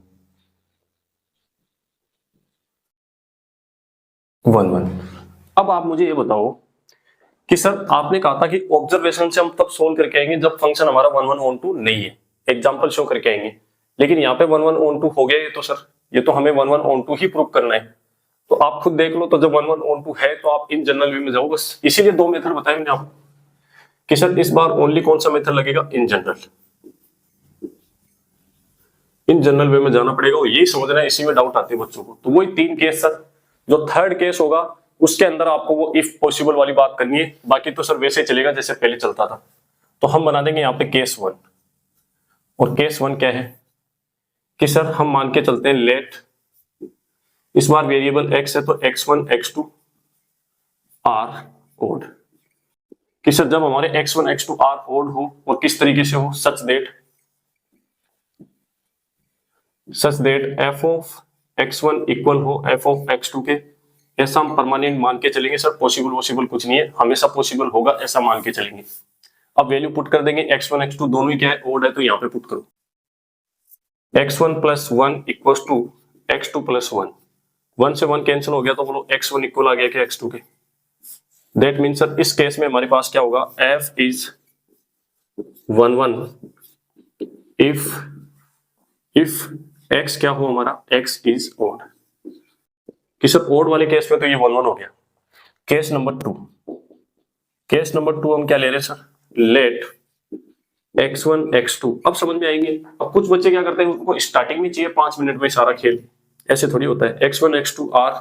अब आप मुझे ये बताओ कि सर आपने कहा था कि ऑब्जर्वेशन से हम तब सोल्व करके आएंगे जब फंक्शन हमारा 1-1 ऑन टू नहीं है, एग्जांपल शो करके आएंगे। लेकिन यहाँ पे 1-1 ऑन टू हो गया ये, तो सर ये तो हमें 1-1 ऑन टू ही प्रूव करना है। तो आप खुद देख लो, तो जब 1-1 ऑन टू है तो आप इन जनरल वे में जाओ, बस इसीलिए 2 मेथड बताए मैंने आपको कि सर इस बार ओनली कौन सा मेथड लगेगा, इन जनरल। जनरल वे में जाना पड़ेगा और यही समझना है, इसी में डाउट आते हैं बच्चों को। तो वही 3 केस सर, जो थर्ड केस होगा उसके अंदर आपको वो इफ पॉसिबल वाली बात करनी है, बाकी तो सर वैसे चलेगा जैसे पहले चलता था। तो हम बना देंगे यहाँ पे केस 1, और केस 1 क्या है कि सर हम मान के चलते हैं लेट, इस बार वेरिएबल x है तो x1 x2 आर ओड, कि सर जब हमारे x1 x2 आर ओड हो और किस तरीके से हो, such that f of x1 equal हो f ऑफ x2 के, ऐसा हम परमानेंट मान के चलेंगे सर। पॉसिबल कुछ नहीं है, हमेशा पॉसिबल होगा ऐसा मान के चलेंगे। अब वैल्यू पुट कर देंगे, x1 x2 दोनों ही क्या है, ओड है, तो यहाँ पे पुट करो x1 plus 1 equal to x2 plus 1, 1 से 1 कैंसिल हो गया तो बोलो x1 इक्वल आ गया क्या x2 के। दैट मीन सर इस केस में हमारे पास क्या होगा, f इज 1 1 इफ x क्या हो हमारा, x इज ओड, कि सर ओड वाले केस में तो ये 1 1 हो गया। केस नंबर 2 हम क्या ले रहे हैं सर, लेट x1 x2। अब समझ में आएंगे। अब कुछ बच्चे क्या करते हैं, उनको स्टार्टिंग में चाहिए 5 मिनट में सारा खेल, ऐसे थोड़ी होता है। x1 x2 are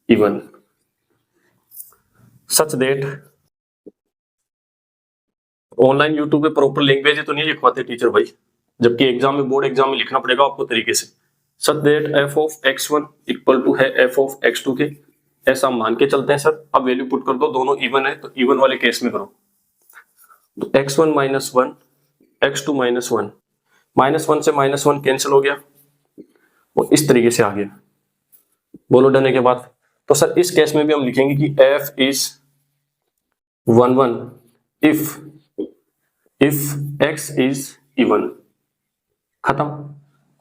even such that, online YouTube पे प्रॉपर लैंग्वेज तो नहीं लिखवाते टीचर भाई, जबकि एग्जाम में, बोर्ड एग्जाम में लिखना पड़ेगा आपको तरीके से। Such that f of x1 equal to है f ऑफ x2 के, ऐसा मान के चलते हैं सर। अब वैल्यू पुट कर दो, दोनों इवन है तो इवन वाले केस में करो, तो x1 माइनस 1 x2 माइनस 1, -1 से -1 कैंसिल हो गया और इस तरीके से आ गया। बोलो डन है के बाद। तो सर इस केस में भी हम लिखेंगे कि f is 1 1 if x is even, खत्म।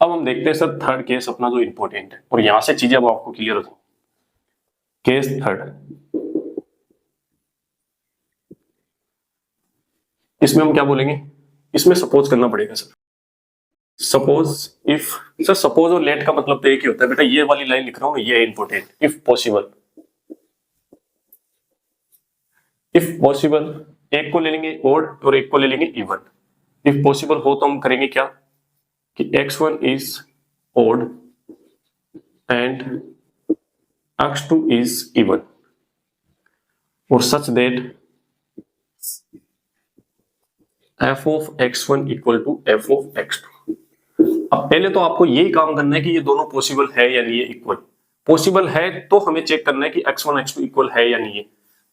अब हम देखते हैं सर थर्ड केस अपना जो इंपॉर्टेंट है, और यहां से चीजें अब आपको क्लियर हो जाएंगी। केस थर्ड, इसमें हम क्या बोलेंगे, इसमें सपोज करना पड़ेगा सर। सपोज और लेट का मतलब तो एक ही होता है बेटा, ये वाली लाइन लिख रहा हूं, ये इंपॉर्टेंट। इफ पॉसिबल एक को ले लेंगे ओड और एक को ले लेंगे इवन। इफ पॉसिबल हो तो हम करेंगे क्या कि x1 is odd and x2 is even, और such that f of x1 equal to f of x2। अब पहले तो आपको यही काम करना है कि ये दोनों पॉसिबल है या नहीं है इक्वल। पॉसिबल है तो हमें चेक करना है कि x1 x2 इक्वल है या नहीं है।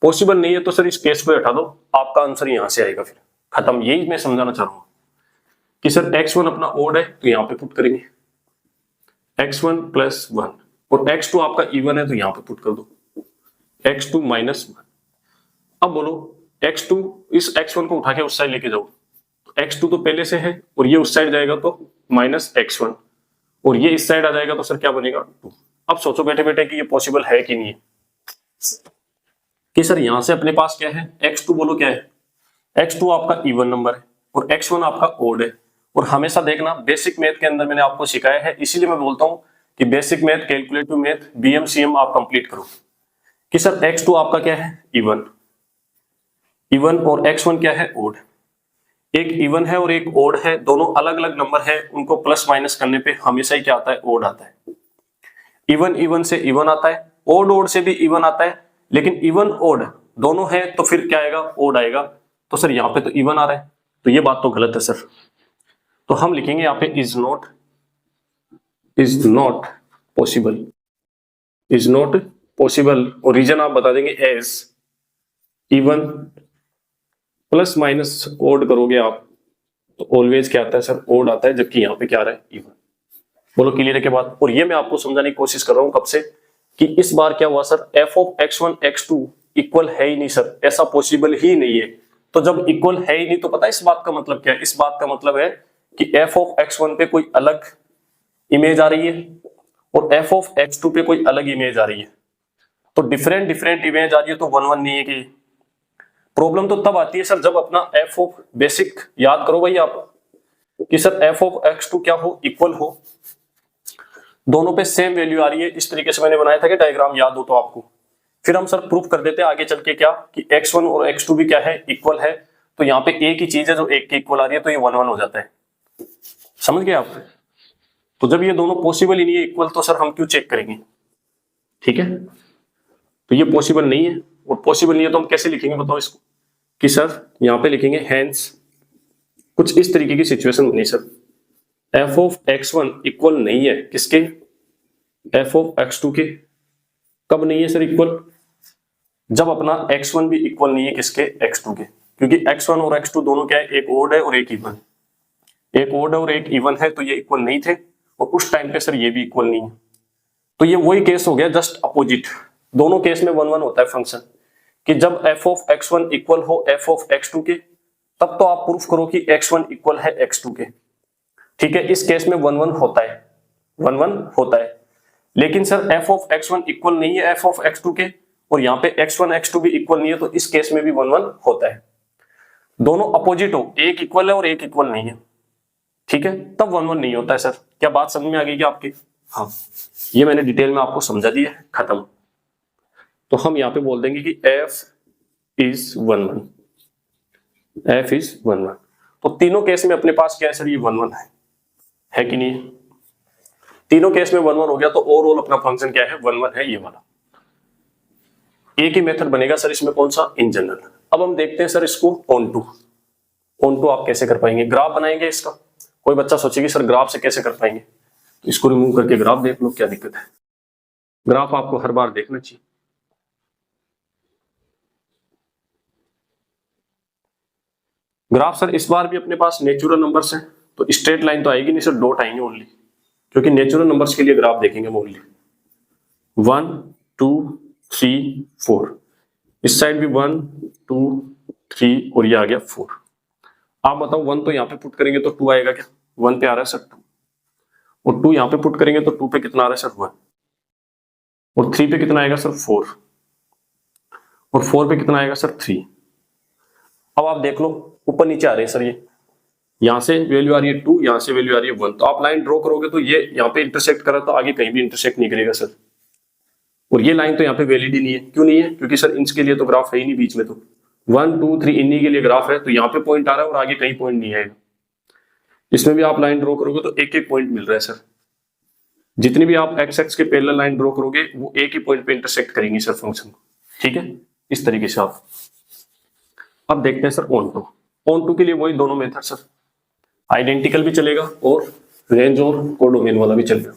पॉसिबल नहीं है तो सर इस केस को हटा दो, आपका आंसर यहां से आएगा, फिर खत्म। यही मैं समझाना चाह रहा हूं कि सर x1 अपना ओड है तो यहां पे पुट करेंगे x1 प्लस 1, और x2 आपका इवन है तो यहां पे पुट कर दो x2 माइनस 1। अब बोलो x2, इस x1 को उठा के उस साइड लेके जाओ, x2 तो पहले से है और ये उस साइड जाएगा तो माइनस x1, और ये इस साइड आ जाएगा तो सर क्या बनेगा 2। अब सोचो बेटे बेटे कि ये पॉसिबल है कि नहीं है, कि सर यहां से अपने पास क्या है, x2 बोलो क्या है, x2 आपका इवन नंबर है और x1 आपका ओड है। और हमेशा देखना बेसिक मैथ के अंदर मैंने आपको सिखाया है, इसीलिए मैं बोलता हूं कि basic math, calculative math, BM CM आप कंप्लीट करो, कि सर x2 आपका क्या है, इवन और x1 क्या है, ओड। एक इवन है और एक ओड है, दोनों अलग अलग नंबर है, उनको प्लस माइनस करने पे हमेशा ही क्या आता है, ओड आता है। इवन से इवन आता है, ओड से भी इवन आता है, लेकिन इवन ओड दोनों है तो फिर क्या आएगा, ओड आएगा। तो सर यहाँ पे तो इवन आ रहा है, तो ये बात तो गलत है सर। तो हम लिखेंगे यहाँ पे इज नॉट पॉसिबल, और रीजन आप बता देंगे as even plus minus odd करोगे आप तो ऑलवेज क्या आता है सर, ओड आता है, जबकि यहाँ पे क्या आ रहा है, इवन। बोलो क्लियर है के बाद। और ये मैं आपको समझाने की कोशिश कर रहा हूं कब से, कि इस बार क्या हुआ sir, f of x1 x2 equal है ही नहीं सर, ऐसा पॉसिबल ही नहीं है। तो जब इक्वल है ही नहीं तो पता है इस बात का मतलब क्या है, इस बात का मतलब है कि f ऑफ x1 पे कोई अलग इमेज आ रही है और f ऑफ x2 पे कोई अलग इमेज आ रही है। तो डिफरेंट इमेज आ रही है तो 1 1 नहीं है कि। प्रॉब्लम तो तब आती है सर जब अपना f ऑफ, बेसिक याद करो भाई आप, कि सर f ऑफ x2 क्या हो, इक्वल हो, दोनों पे सेम वैल्यू आ रही है। इस तरीके से मैंने बनाया था कि डायग्राम याद हो तो आपको, फिर हम सर प्रूफ कर देते हैं आगे चल के क्या, कि x1 और x2 भी क्या है, इक्वल है। तो यहाँ पे एक ही चीज है जो एक के इक्वल आ रही है, तो ये 1 1 हो जाता है। समझ गए आप। तो जब ये दोनों पॉसिबल ही नहीं है इक्वल, तो सर हम क्यों चेक करेंगे? ठीक है, तो ये पॉसिबल नहीं है, और पॉसिबल नहीं है तो हम कैसे लिखेंगे बताओ इसको? कि सर यहां पे लिखेंगे हैंस कुछ इस तरीके की सिचुएशन बनी sir, F of x1 equal नहीं है किसके? एफ ऑफ x2 के। कब नहीं है सर इक्वल? जब अपना x1 भी इक्वल नहीं है किसके? x2 के। क्योंकि x1 और x2 दोनों क्या है? एक ओड है और एक इवन। एक ओड है और एक इवन है, तो ये इक्वल नहीं थे, और उस टाइम पे सर ये भी इक्वल नहीं है। तो ये वही केस हो गया, जस्ट अपोजिट। दोनों केस में 1 1 होता है फंक्शन, कि जब f ऑफ x1 इक्वल हो f ऑफ x2 के, तब तो आप प्रूफ करो कि x1 इक्वल है x2 के। ठीक है, इस केस में 1 1 होता है, 1 1 होता है। लेकिन sir f of x1 equal नहीं है f ऑफ x2 के, और यहाँ पे x1 x2 भी इक्वल नहीं है, तो इस केस में भी 1 1 होता है। दोनों अपोजिट हो, एक इक्वल है और एक इक्वल नहीं है, ठीक है, तब 1 1 नहीं होता है। सर क्या बात समझ में आ गई क्या आपकी? हाँ, ये मैंने डिटेल में आपको समझा दिया है, खत्म। तो हम यहाँ पे बोल देंगे कि f इज 1 1, f इज 1 1। तो तीनों केस में अपने पास क्या है सर? ये 1 1 है कि नहीं? तीनों केस में 1 1 हो गया, तो ओवरऑल अपना फंक्शन क्या है? 1 1 है, ये वाला। एक ही मेथड बनेगा सर इसमें, कौन सा? In general. अब हम देखते हैं सर इसको ऑन टू आप कैसे कर पाएंगे? ग्राफ बनाएंगे इसका। कोई बच्चा सोचेगी सर ग्राफ से कैसे कर पाएंगे, तो इसको रिमूव करके ग्राफ देख लो, क्या दिक्कत है? ग्राफ आपको हर बार देखना चाहिए। ग्राफ सर इस बार भी अपने पास नेचुरल नंबर्स हैं, तो स्ट्रेट लाइन तो आएगी नहीं सर, डॉट आएंगे ओनली, क्योंकि नेचुरल नंबर्स के लिए ग्राफ देखेंगे ओनली। 1 2 3 4, इस साइड भी 1 2 3, और ये आ गया 4। आप बताओ 1 तो यहाँ पे पुट करेंगे तो 2 आएगा क्या? 1 पे आ रहा है सर 2, और 2 यहाँ पे पुट करेंगे तो 2 पे कितना आ रहा है सर? 1, और 3 पे कितना आएगा सर? 4, और 4 पे कितना आएगा सर? 3। अब आप देख लो ऊपर नीचे आ रहे हैं सर, ये यहां से वैल्यू आ रही है 2, यहां से वैल्यू आ रही है 1। तो आप लाइन ड्रॉ करोगे तो ये यहाँ पे इंटरसेक्ट करा, तो आगे कहीं भी इंटरसेक्ट नहीं करेगा सर। और ये लाइन तो यहाँ पे वैलिड ही नहीं है। क्यों नहीं है? क्योंकि सर इनके लिए तो ग्राफ है ही नहीं बीच में, तो 1 2 3 इन्हीं के लिए ग्राफ है, तो यहाँ पे पॉइंट आ रहा है और आगे कहीं पॉइंट नहीं आएगा। इसमें भी आप लाइन ड्रॉ करोगे तो एक एक पॉइंट मिल रहा है सर। जितनी भी आप एक्स एक्स के पैरेलल लाइन ड्रॉ करोगे वो एक ही पॉइंट पे इंटरसेक्ट करेंगी सर फंक्शन को, ठीक है, इस तरीके से आप। अब देखते हैं सर ऑन टू के लिए वही दोनों मेथड सर, आइडेंटिकल भी चलेगा और रेंज और कोडोमेन वाला भी चलेगा।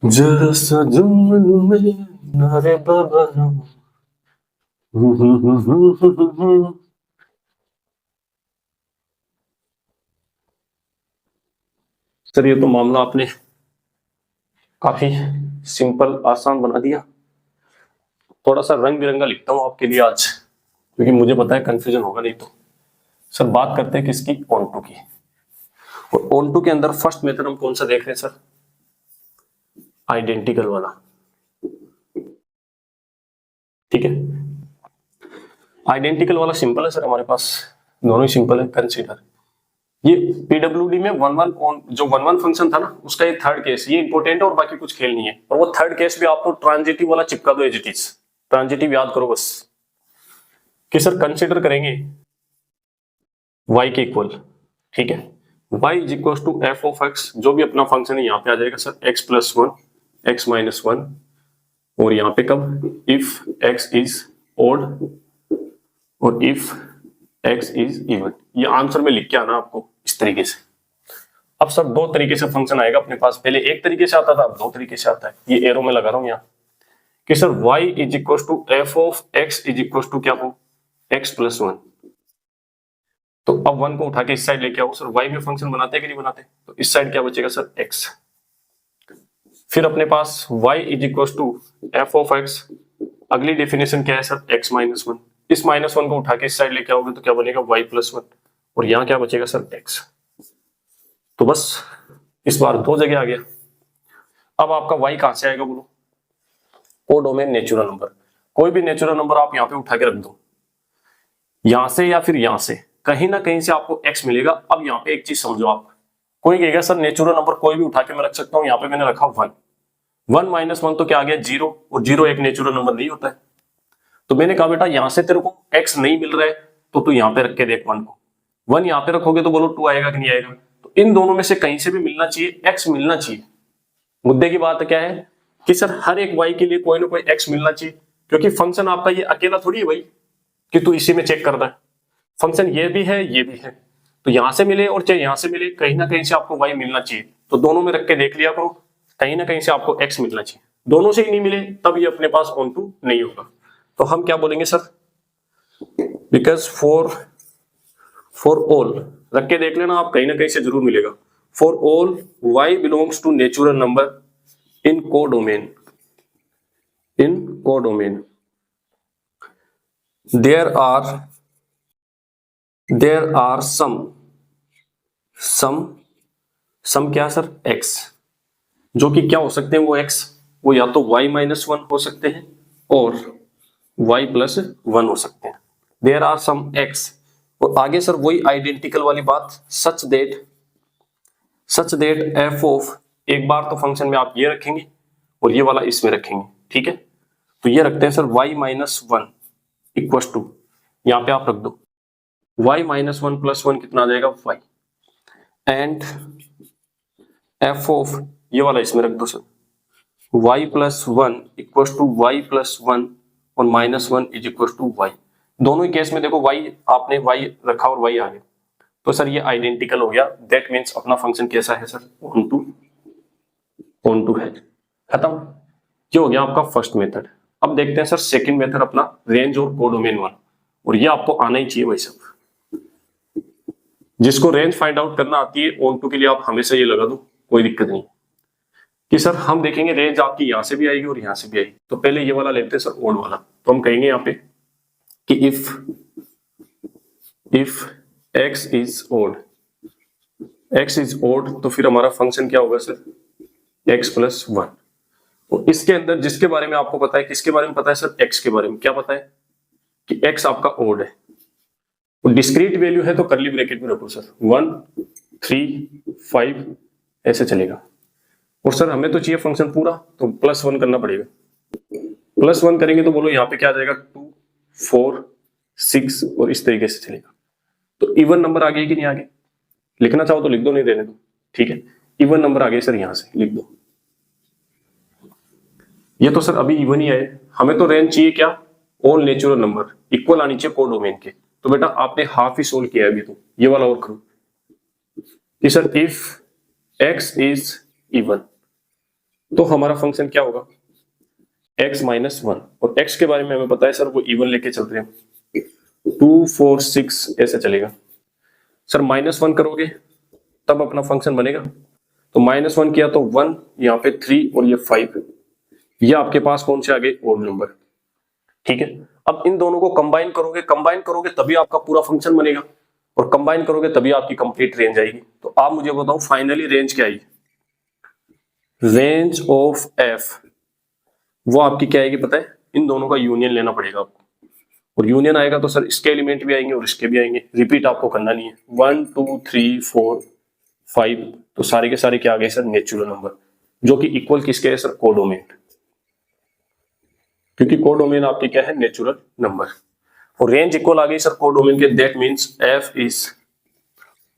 जरा सा नारे बाबा सर, ये तो मामला आपने काफी सिंपल आसान बना दिया। थोड़ा सा रंग बिरंगा लिखता हूं आपके लिए आज, क्योंकि मुझे पता है कंफ्यूजन होगा नहीं। तो सर बात करते हैं किसकी? ऑन टू की। और ऑन टू के अंदर फर्स्ट मेथड हम कौन सा देख रहे हैं सर? आइडेंटिकल वाला, ठीक है। आइडेंटिकल वाला सिंपल है सर, हमारे पास दोनों ही सिंपल है। कंसीडर ये पीडब्ल्यूडी में 1 1 ऑन जो 1 1 फंक्शन था ना, उसका ये थर्ड केस, ये इंपॉर्टेंट है और बाकी कुछ खेल नहीं है। और वो थर्ड केस भी आप तो ट्रांजिटिव वाला चिपका दो, एज इट इज ट्रांजिटिव याद करो बस, कि सर कंसीडर करेंगे y के इक्वल, ठीक है। y is equal to f of x, जो भी अपना फंक्शन है यहाँ पे आ जाएगा sir x plus 1 x minus 1, और यहाँ पे कब? इफ x इज ओड और इफ x इज इवन। ये आंसर में लिख के आना आपको इस तरीके से। अब सर दो तरीके से फंक्शन आएगा अपने पास, पहले एक तरीके से आता था, अब दो तरीके से आता है। ये एरो में लगा रहा हूं यहाँ, कि sir y is equal to f of x is equal to क्या हो? x plus 1। तो अब 1 को उठा के इस साइड लेके आओ। सर y में फंक्शन बनाते हैं कि नहीं बनाते? तो इस साइड क्या बचेगा सर? x। फिर अपने पास y is equal to f of x, अगली डेफिनेशन क्या है सर? x minus 1। इस माइनस 1 को उठा के इस साइड लेके आओगे तो क्या बनेगा? y प्लस 1, और यहाँ क्या बचेगा सर? x। तो बस इस बार दो जगह आ गया। अब आपका y कहां से आएगा बोलो? Codomain natural number. कोई भी नेचुरल नंबर आप यहाँ पे उठा के रख दो, यहां से या फिर यहां से, कहीं ना कहीं से आपको x मिलेगा। अब यहाँ पे एक चीज समझो आप, कोई कहेगा सर नेचुरल नंबर कोई भी उठा के मैं रख सकता हूँ, यहाँ पे मैंने रखा 1, 1 माइनस 1 तो क्या आ गया? 0, और 0 एक नेचुरल नंबर नहीं होता है। तो मैंने कहा बेटा यहां से तेरे को x नहीं मिल रहा है, तो तू यहाँ पे रख के देख 1 को। 1 यहाँ पे रखोगे तो बोलो 2 आएगा कि नहीं आएगा। तो इन दोनों में से कहीं से भी मिलना चाहिए, x मिलना चाहिए। मुद्दे की बात क्या है कि सर हर एक y के लिए कोई ना कोई x मिलना चाहिए, क्योंकि फंक्शन आपका ये अकेला थोड़ी है भाई कि तू इसी में चेक कर रहा है। फंक्शन ये भी है, ये भी है, तो यहां से मिले और चाहे यहां से मिले, कहीं ना कहीं से आपको y मिलना चाहिए। तो दोनों में रख के देख लिया करो, कहीं ना कहीं से आपको x मिलना चाहिए। दोनों से ही नहीं मिले तब ये अपने पास ऑन टू नहीं होगा। तो हम क्या बोलेंगे सर, बिकॉज फॉर ऑल रख के देख लेना आप, कहीं ना कहीं से जरूर मिलेगा। For all y belongs to natural number in codomain, there are some क्या सर, x, जो कि क्या हो सकते हैं वो x, वो या तो y-1 हो सकते हैं और y+1 हो सकते हैं। देयर आर सम x, और आगे सर वही आइडेंटिकल वाली बात, सच दैट f ऑफ, एक बार तो फंक्शन में आप ये रखेंगे और ये वाला इसमें रखेंगे, ठीक है। तो ये रखते हैं सर y-1 इक्वल टू, यहां पे आप रख दो y-1 + 1 कितना आ जाएगा, y, एंड f ऑफ, ये वाला इसमें रख दो sir y+1 equal to y+1 और -1 इज इक्वल टू y। दोनों ही केस में देखो y, आपने y रखा और y आ गया, तो सर ये आइडेंटिकल हो गया। दैट मीन्स अपना फंक्शन कैसा है सर, ऑन टू है। खत्म, ये हो गया आपका फर्स्ट मेथड। अब देखते हैं सर सेकंड मेथड अपना, रेंज और कोडोमेन वाला, और ये आपको आना ही चाहिए भाई सब। जिसको रेंज फाइंड आउट करना आती है ऑन टू के लिए आप हमेशा ये लगा दो, कोई दिक्कत नहीं कि सर हम देखेंगे रेंज आपकी यहां से भी आएगी और यहां से भी आएगी। तो पहले ये वाला लेते हैं सर, ओड वाला। तो हम कहेंगे यहाँ पे कि इफ x इज ओड, तो फिर हमारा फंक्शन क्या होगा सर, x+1। और इसके अंदर जिसके बारे में आपको पता है, किसके बारे में पता है सर, x के बारे में। क्या पता है कि x आपका ओड है, और डिस्क्रीट वैल्यू है तो कर्ली ब्रैकेट में रखो सर, 1 3 5 ऐसे चलेगा। और सर हमें तो चाहिए फंक्शन पूरा, तो +1 करना पड़ेगा। +1 करेंगे तो बोलो यहाँ पे क्या आ जाएगा, 2 4 6 और इस तरीके से चलेगा। तो इवन नंबर आ गए कि नहीं आगे, लिखना चाहो तो लिख दो, नहीं रहने दो, ठीक है। इवन नंबर आ गए सर, यहां से लिख दो। ये तो सर अभी इवन ही आए, हमें तो रेंज चाहिए क्या, ऑल नेचुरल नंबर इक्वल आनी चाहिए कोडोमेन के। तो बेटा आपने हाफ ही सोल्व किया है अभी, तो ये वाला और करो कि sir if x is even, तो हमारा फंक्शन क्या होगा, x-1, और x के बारे में हमें पता है सर वो इवन लेके चल रहे हैं, 2 4 6 ऐसे चलेगा। सर -1 करोगे तब अपना फंक्शन बनेगा, तो -1 किया तो 1, यहाँ पे 3 और ये 5, ये आपके पास कौन से आ गए, ओड नंबर, ठीक है। अब इन दोनों को कंबाइन करोगे तभी आपका पूरा फंक्शन बनेगा, और कंबाइन करोगे तभी आपकी कंप्लीट रेंज आएगी। तो आप मुझे बताओ फाइनली रेंज क्या आएगी, रेंज ऑफ f, वो आपकी क्या आएगी पता है, इन दोनों का यूनियन लेना पड़ेगा आपको, और यूनियन आएगा तो सर इसके एलिमेंट भी आएंगे और इसके भी आएंगे, रिपीट आपको करना नहीं है। 1 2 3 4 5, तो सारे के सारे क्या आ गए सर, नेचुरल नंबर, जो कि इक्वल किसके है सर, कोडोमेन, क्योंकि कोडोमेन आपकी क्या है, नेचुरल नंबर। और रेंज इक्वल आ गई सर कोडोमेन के, that means f is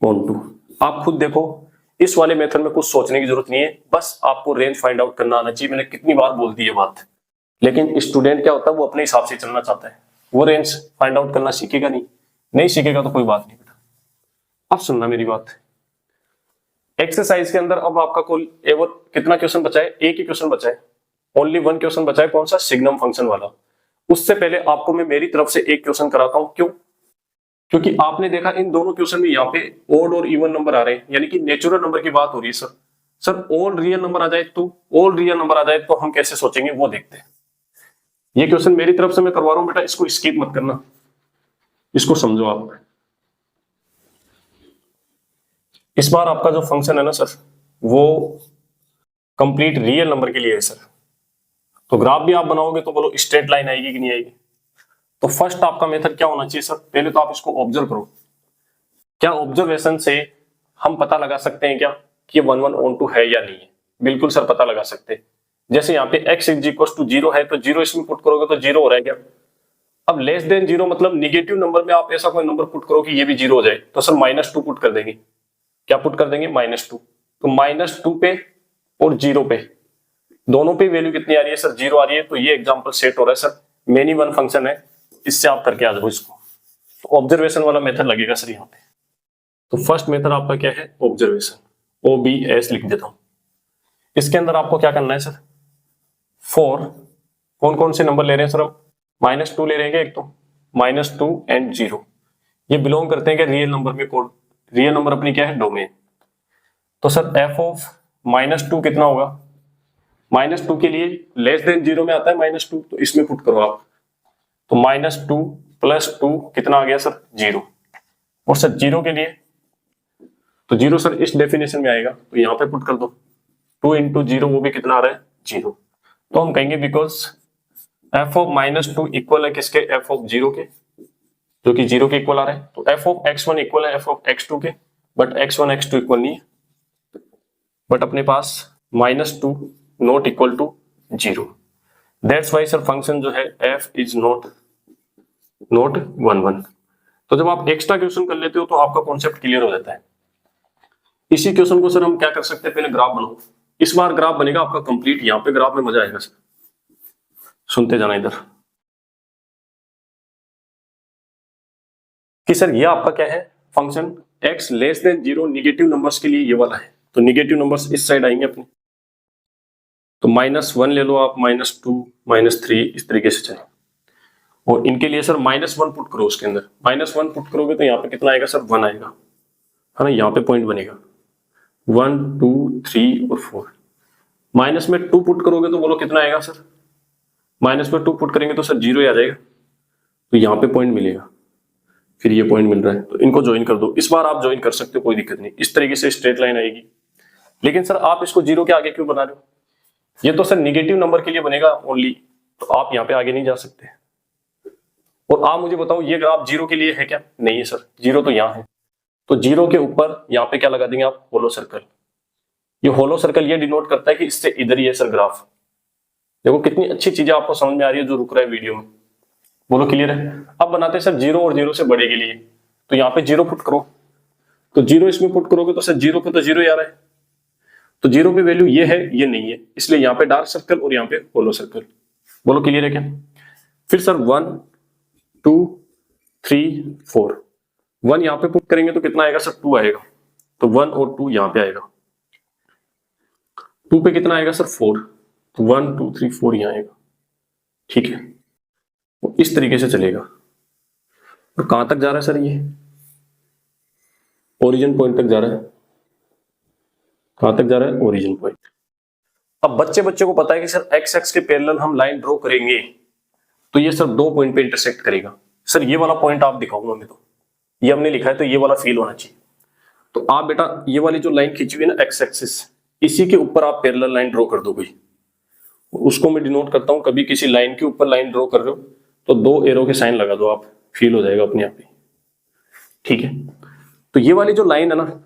onto. आप खुद देखो, इस वाले मेथड में कुछ सोचने की जरूरत नहीं है, बस आपको रेंज फाइंड आउट करना आना चाहिए। मैंने कितनी बार बोल दी ये बात, लेकिन स्टूडेंट क्या होता है, वो अपने हिसाब से चलना चाहता है, वो रेंज फाइंड आउट करना सीखेगा नहीं सीखेगा तो कोई बात नहीं बेटा। अब सुनना मेरी बात, एक्सरसाइज के अंदर अब आपका कुल कितना क्वेश्चन बचा है, एक ही क्वेश्चन बचा है, ओनली 1 क्वेश्चन बचा है, कौन सा, सिग्नम फंक्शन वाला। उससे पहले आपको मैं मेरी तरफ से एक क्वेश्चन कराता हूं, क्यों, क्योंकि आपने देखा इन दोनों क्वेश्चन में यहाँ पे ओड और इवन नंबर आ रहे हैं, यानी कि नेचुरल नंबर की बात हो रही है। सर ऑल रियल नंबर आ जाए तो हम कैसे सोचेंगे वो देखते हैं। ये क्वेश्चन मेरी तरफ से मैं करवा रहा हूं बेटा, इसको स्किप मत करना, इसको समझो आप। इस बार आपका जो फंक्शन है ना सर, वो कंप्लीट रियल नंबर के लिए है सर। तो ग्राफ भी आप बनाओगे तो बोलो स्ट्रेट लाइन आएगी कि नहीं आएगी। तो फर्स्ट आपका मेथड क्या होना चाहिए सर, पहले तो आप इसको ऑब्जर्व करो। क्या ऑब्जर्वेशन से हम पता लगा सकते हैं क्या कि ये 1 1 ऑन टू है या नहीं है? बिल्कुल सर पता लगा सकते हैं। जैसे यहाँ पे x = 0 है तो 0 इसमें पुट करोगे तो 0 हो रहा है क्या। अब लेस देन जीरो मतलब निगेटिव नंबर में आप ऐसा कोई नंबर पुट करो कि ये भी जीरो हो जाए, तो सर -2 पुट कर देंगे। क्या पुट कर देंगे? -2। तो -2 पे और 0 पे दोनों पे वैल्यू कितनी आ रही है सर? 0 आ रही है। तो ये एग्जांपल सेट हो रहा है सर, मेनी वन फंक्शन है, इससे आप करके आ जाओ इसको। तो ऑब्जर्वेशन वाला मेथड लगेगा सर यहाँ पे। तो फर्स्ट मेथड आपका क्या है? ऑब्जर्वेशन, OBS लिख देता हूं। इसके अंदर आपको क्या करना है सर? फॉर कौन कौन से नंबर ले रहे हैं सर? हम -2 ले रहे हैं। एक तो -2 एंड 0 ये बिलोंग करते हैं कि रियल नंबर में। कोड रियल नंबर अपनी क्या है? डोमेन। तो सर f ऑफ -2 कितना होगा? -2 के लिए लेस देन 0 में आता है -2, तो इसमें पुट करो आप। तो -2 + 2 कितना आ गया सर? 0। और सर 0 के लिए तो 0 सर इस डेफिनेशन में आएगा, तो यहां पे पुट कर दो। 2 × 0 वो भी कितना आ रहा है? 0। तो हम कहेंगे बिकॉज f ऑफ -2 इक्वल है किसके? f ऑफ 0 के, जो कि 0 के इक्वल आ रहा है। तो f ऑफ x1 इक्वल है f ऑफ x2 के, बट x1 x2 इक्वल नहीं है, बट अपने पास -2 not equal to 0। That's why sir function जो है f इज नॉट 1 1। तो जब आप एक्स्ट्रा क्वेश्चन कर लेते हो तो आपका कॉन्सेप्ट क्लियर हो जाता है। इसी क्वेश्चन को सर हम क्या कर सकते हैं? पहले ग्राफ बनाओ। इस बार ग्राफ बनेगा आपका कंप्लीट, यहाँ पे ग्राफ में मजा आएगा सर। सुनते जाना इधर कि सर ये आपका क्या है? Function x less than 0 negative numbers के लिए ये वाला है। तो निगेटिव नंबर्स इस साइड आएंगे अपने। तो -1 ले लो आप, -2 -3 इस तरीके से चले। और इनके लिए सर -1 पुट करो उसके अंदर। -1 पुट करोगे तो यहाँ पे कितना आएगा सर? 1 आएगा, है ना? यहाँ पे पॉइंट बनेगा 1 2 3 और 4। माइनस में 2 पुट करोगे तो बोलो कितना आएगा सर? माइनस में 2 पुट करेंगे तो सर 0 ही आ जाएगा। तो यहाँ पे पॉइंट मिलेगा, फिर ये पॉइंट मिल रहा है, तो इनको ज्वाइन कर दो। इस बार आप ज्वाइन कर सकते हो, कोई दिक्कत नहीं। इस तरीके से स्ट्रेट लाइन आएगी। लेकिन सर आप इसको 0 के आगे क्यों बना रहे हो? ये तो सर निगेटिव नंबर के लिए बनेगा ओनली, तो आप यहाँ पे आगे नहीं जा सकते। और आप मुझे बताओ ये ग्राफ 0 के लिए है क्या? नहीं है सर, 0 तो यहाँ है। तो 0 के ऊपर यहाँ पे क्या लगा देंगे आप? होलो सर्कल। ये होलो सर्कल ये डिनोट करता है कि इससे इधर ही है सर ग्राफ। देखो कितनी अच्छी चीजें आपको समझ में आ रही है जो रुक रहा है वीडियो में। बोलो क्लियर है? अब बनाते हैं सर 0 और 0 से बड़े के लिए। तो यहाँ पे 0 पुट करो, तो 0 इसमें पुट करोगे तो सर 0 पे तो 0 ही आ रहा है। तो 0 पे वैल्यू ये है, ये नहीं है, इसलिए यहाँ पे डार्क सर्कल और यहाँ पे होलो सर्कल। बोलो क्लियर है क्या? फिर सर 1 2 3 4 1 यहाँ पे पुट करेंगे तो कितना आएगा सर? 2 आएगा। तो 1 और 2 यहाँ पे आएगा। 2 पे कितना आएगा सर? 4। तो 1 2 3 4 यहाँ आएगा। ठीक है, तो इस तरीके से चलेगा। और कहां तक जा रहा है सर? ये ओरिजिन पॉइंट तक जा रहा है। कहां तक जा रहा है? Origin point. अब बच्चे को पता है कि सर एक्स एक्स के पैरेलल हम लाइन ड्रॉ करेंगे तो ये सर 2 पॉइंट पे इंटरसेक्ट करेगा। सर ये वाला पॉइंट आप दिखाऊंगा मैं, तो ये हमने लिखा है तो ये वाला फील होना चाहिए। तो आप बेटा ये वाली जो लाइन खींची हुई है ना एक्स एक्सिस, इसी के ऊपर आप पैरेलल लाइन ड्रॉ कर दो कोई। उसको मैं डिनोट करता हूं, कभी किसी लाइन के ऊपर लाइन ड्रॉ कर रहे हो तो 2 एरो के साइन लगा दो आप, फील हो जाएगा अपने आप ही। ठीक है, तो ये वाली जो लाइन है ना,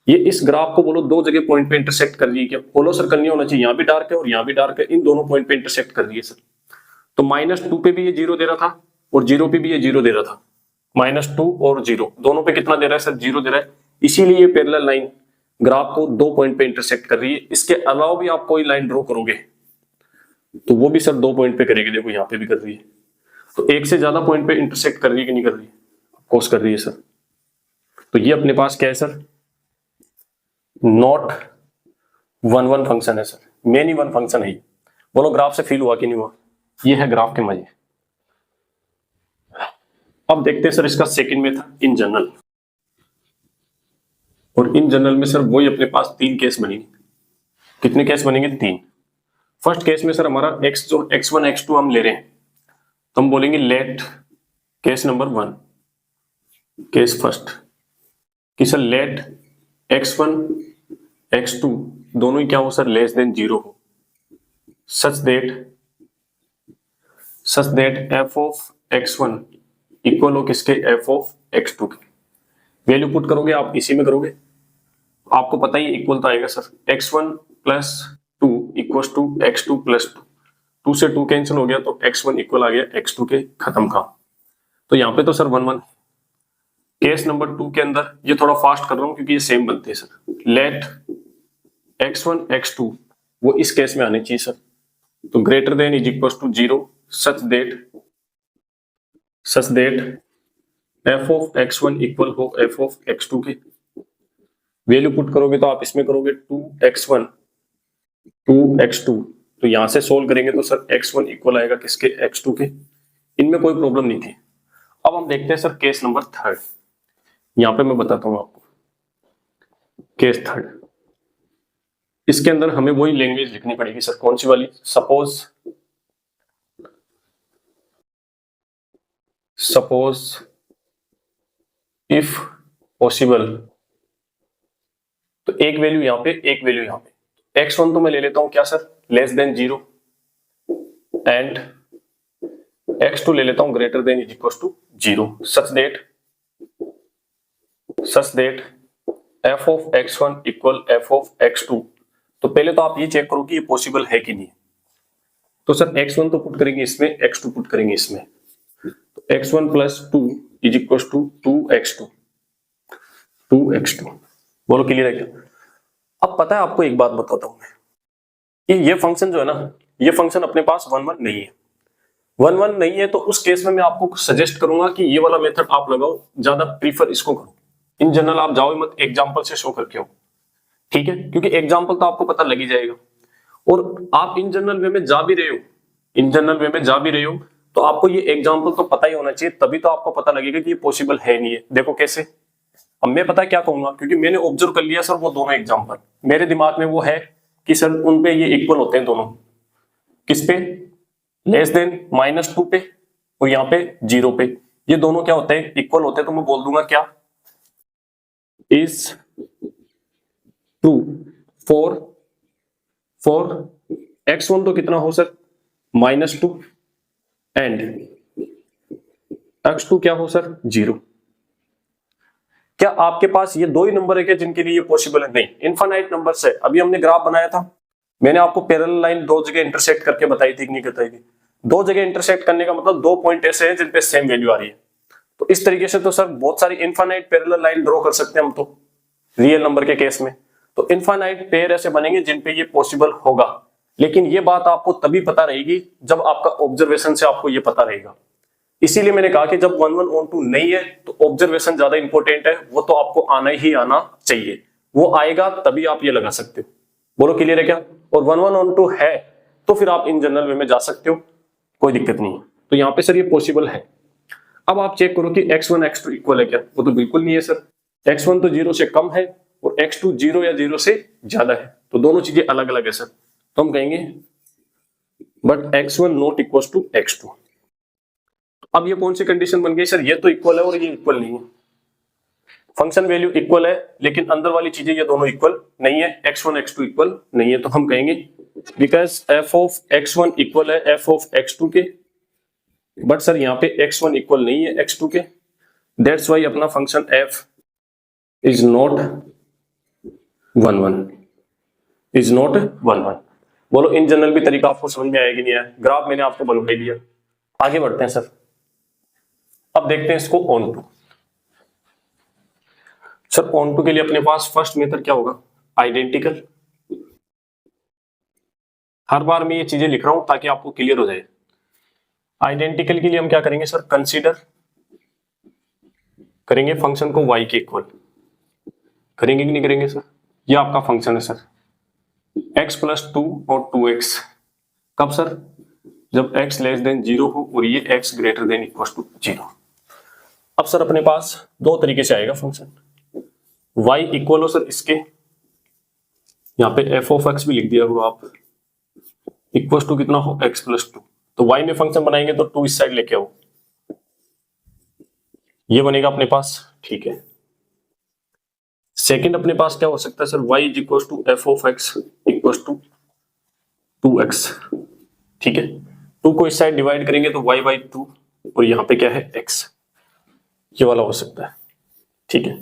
ये इस ग्राफ को बोलो 2 जगह पॉइंट पे इंटरसेक्ट कर रही है। क्या होलो सर्कल नहीं होना चाहिए? यहाँ भी डार्क है और यहाँ भी डार्क है, इन दोनों पॉइंट पे इंटरसेक्ट कर रही है सर। तो -2 पे भी ये 0 दे रहा था और 0 पे भी ये 0 दे रहा था। -2 और 0 दोनों पे कितना दे रहा है सर? 0 दे रहा है। इसीलिए ये पैरेलल लाइन ग्राफ को 2 पॉइंट पे इंटरसेक्ट कर रही है। इसके अलावा भी आप कोई लाइन ड्रॉ करोगे तो वो भी सर 2 पॉइंट पे करेगी। देखो यहाँ पे भी कर रही है, तो एक से ज्यादा पॉइंट पे इंटरसेक्ट कर रही है कि नहीं कर रही है? ऑफकोर्स कर रही है सर। तो ये अपने पास क्या है सर? नॉट 1 1 फंक्शन है सर, मेनी वन फंक्शन है। बोलो ग्राफ से फील हुआ कि नहीं हुआ? ये है ग्राफ के मजे। अब देखते हैं सर इसका सेकंड मेथड, इन जनरल। और इन जनरल में सर वही अपने पास 3 केस बनेंगे। कितने केस बनेंगे? 3। फर्स्ट केस में सर हमारा x जो x1 x2 हम ले रहे हैं, तो हम बोलेंगे let case number 1, case first, कि सर लेट x1 x2 दोनों ही क्या हो सर? लेस देन 0 हो, such that f of x1 equal हो किसके? f ऑफ x2 के। वैल्यू पुट करोगे आप इसी में करोगे, आपको पता ही इक्वल तो आएगा सर। x1 + 2 = x2 + 2। 2 से 2 कैंसिल हो गया तो x1 इक्वल आ गया x2 के, खत्म का। तो यहाँ पे तो सर 1 1। केस नंबर 2 के अंदर ये थोड़ा फास्ट कर रहा हूं क्योंकि ये सेम बनते हैं सर। लेट x1 x2 वो इस केस में आने चाहिए सर, तो greater than is equal to 0 such that f of x1 equal हो f ऑफ x2 के। वैल्यू पुट करोगे तो आप इसमें करोगे 2x1 2x2, तो यहां से सोल्व करेंगे तो सर x1 इक्वल आएगा किसके, x2 के। इनमें कोई प्रॉब्लम नहीं थी। अब हम देखते हैं सर केस नंबर 3। यहां पे मैं बताता हूं आपको केस 3। इसके अंदर हमें वही लैंग्वेज लिखनी पड़ेगी सर, कौन सी वाली, सपोज इफ पॉसिबल, तो एक वैल्यू यहां पे एक वैल्यू यहां पे। x1 तो मैं ले लेता हूं क्या sir, less than 0, and x2 ले लेता हूं greater than is equal to 0 such that f of x1 equal f of x2। तो पहले तो आप ये चेक करो कि ये पॉसिबल है कि नहीं। तो सर x1 तो पुट करेंगे इसमें, x2 पुट करेंगे इसमें, तो x1 plus 2 is equal to 2x2। बोलो क्लियर है क्या? अब पता है आपको एक बात बताता हूं मैं, कि ये फंक्शन जो है ना, ये फंक्शन अपने पास 1 1 नहीं है। 1 1 नहीं है तो उस केस में मैं आपको सजेस्ट करूंगा कि ये वाला मेथड आप लगाओ, ज्यादा प्रीफर इसको करो। इन जनरल आप जाओ मत, एग्जांपल से शो करके आओ, ठीक है, क्योंकि एग्जांपल तो आपको पता लग ही जाएगा। और आप इन जनरल वे में जा भी रहे हो, तो आपको ये एग्जांपल तो पता ही होना चाहिए, तभी तो आपको पता लगेगा कि ये पॉसिबल है नहीं है। देखो कैसे, अब मैं पता क्या कहूंगा, क्योंकि मैंने ऑब्जर्व कर लिया सर वो दोनों एग्जांपल, मेरे दिमाग में वो है कि सर उन पे ये इक्वल होते हैं दोनों। किस पे, लेस देन -2 पे, और यहाँ पे 0 पे, ये दोनों क्या होते हैं, इक्वल होते हैं। तो मैं बोल दूंगा क्या, इज ट्रू फॉर x1 तो कितना हो सर, -2, एंड x2 क्या हो सर, 0। क्या आपके पास ये दो ही नंबर है क्या जिनके लिए ये पॉसिबल है? नहीं, इनफाइनाइट नंबर है। अभी हमने ग्राफ बनाया था, मैंने आपको पैरेलल लाइन दो जगह इंटरसेक्ट करके बताई थी कि नहीं बताई थी। दो जगह इंटरसेक्ट करने का मतलब दो पॉइंट ऐसे हैं जिन पे सेम वैल्यू आ रही है। तो इस तरीके से तो सर बहुत सारी इनफाइनाइट पैरेलल लाइन ड्रॉ कर सकते हैं हम तो रियल नंबर के केस में। तो इनफाइनाइट पेयर ऐसे बनेंगे जिन पे ये पॉसिबल होगा, लेकिन ये बात आपको तभी पता रहेगी जब आपका ऑब्जर्वेशन से आपको ये पता रहेगा। इसीलिए मैंने कहा कि जब 1 1 on 2 नहीं है तो ऑब्जर्वेशन ज्यादा इंपॉर्टेंट है, वो तो आपको आना ही आना चाहिए, वो आएगा तभी आप ये लगा सकते हो। बोलो क्लियर है क्या? और 1 1 on 2 है तो फिर आप इन जनरल वे में जा सकते हो, कोई दिक्कत नहीं है। तो यहाँ पे सर ये पॉसिबल है। अब आप चेक करो कि x1 x2 इक्वल है क्या, वो तो बिल्कुल नहीं है सर। x1 तो 0 से कम है और x2 0 या 0 से ज्यादा है, तो दोनों चीजें अलग अलग है सर। तो हम कहेंगे but x1 not equal to x2। अब ये कौन सी कंडीशन बन गई सर, ये तो इक्वल है और ये इक्वल नहीं है। फंक्शन वैल्यू इक्वल है लेकिन अंदर वाली चीजें ये दोनों इक्वल नहीं है, x1 x2 इक्वल नहीं है। तो हम कहेंगे because f of x1 equal है f ऑफ x2 के, बट सर यहाँ पे x1 इक्वल नहीं है x2 के, दैट्स वाई अपना फंक्शन f इज नॉट 1 1। बोलो इन जनरल भी तरीका आपको समझ में आएगी नहीं है, ग्राफ मैंने आपको बनवा दिया। आगे बढ़ते हैं सर, अब देखते हैं इसको onto. Sir onto के लिए अपने पास फर्स्ट मेथड क्या होगा, आइडेंटिकल। हर बार मैं ये चीजें लिख रहा हूं ताकि आपको क्लियर हो जाए। आइडेंटिकल के लिए हम क्या करेंगे सर, कंसीडर करेंगे फंक्शन को y के इक्वल, करेंगे कि नहीं करेंगे सर? ये आपका फंक्शन है सर, x प्लस 2 और 2x। कब सर, जब x लेस देन 0 हो और ये x greater than equal to 0। अब सर अपने पास दो तरीके से आएगा फंक्शन, y इक्वल हो सर इसके, यहाँ पे f ऑफ x भी लिख दिया होगा आप, इक्वल टू कितना हो x प्लस 2। तो y में फंक्शन बनाएंगे तो 2 इस साइड लेके आओ, ये बनेगा अपने पास, ठीक है। सेकंड अपने पास क्या हो सकता है sir, y is equal to f of x equal to 2x, ठीक है। 2 को इस साइड डिवाइड करेंगे तो y बाई 2 और यहाँ पे क्या है x, ये वाला हो सकता है, ठीक है।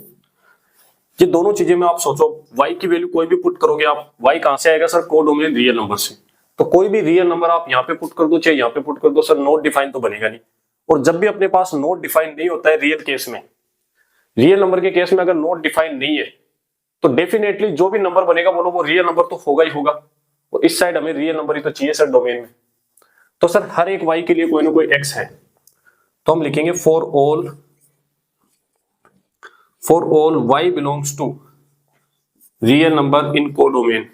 ये दोनों चीजें में आप सोचो, y की वैल्यू कोई भी पुट करोगे आप, y कहां से आएगा सर, कोडोमिनेट रियल नंबर से। तो कोई भी रियल नंबर आप यहाँ पे पुट कर दो चाहे यहाँ पे पुट कर दो सर, नॉट डिफाइन तो बनेगा नहीं। और जब भी अपने पास नॉट डिफाइन नहीं होता है रियल केस में, रियल नंबर के केस में अगर नॉट डिफाइन नहीं है तो डेफिनेटली जो भी नंबर बनेगा बोलो वो रियल नंबर तो होगा ही होगा। और इस साइड हमें रियल नंबर ही तो चाहिए सर डोमेन में। तो सर हर एक y के लिए कोई ना कोई x है, तो हम लिखेंगे for all y belongs to real number in codomain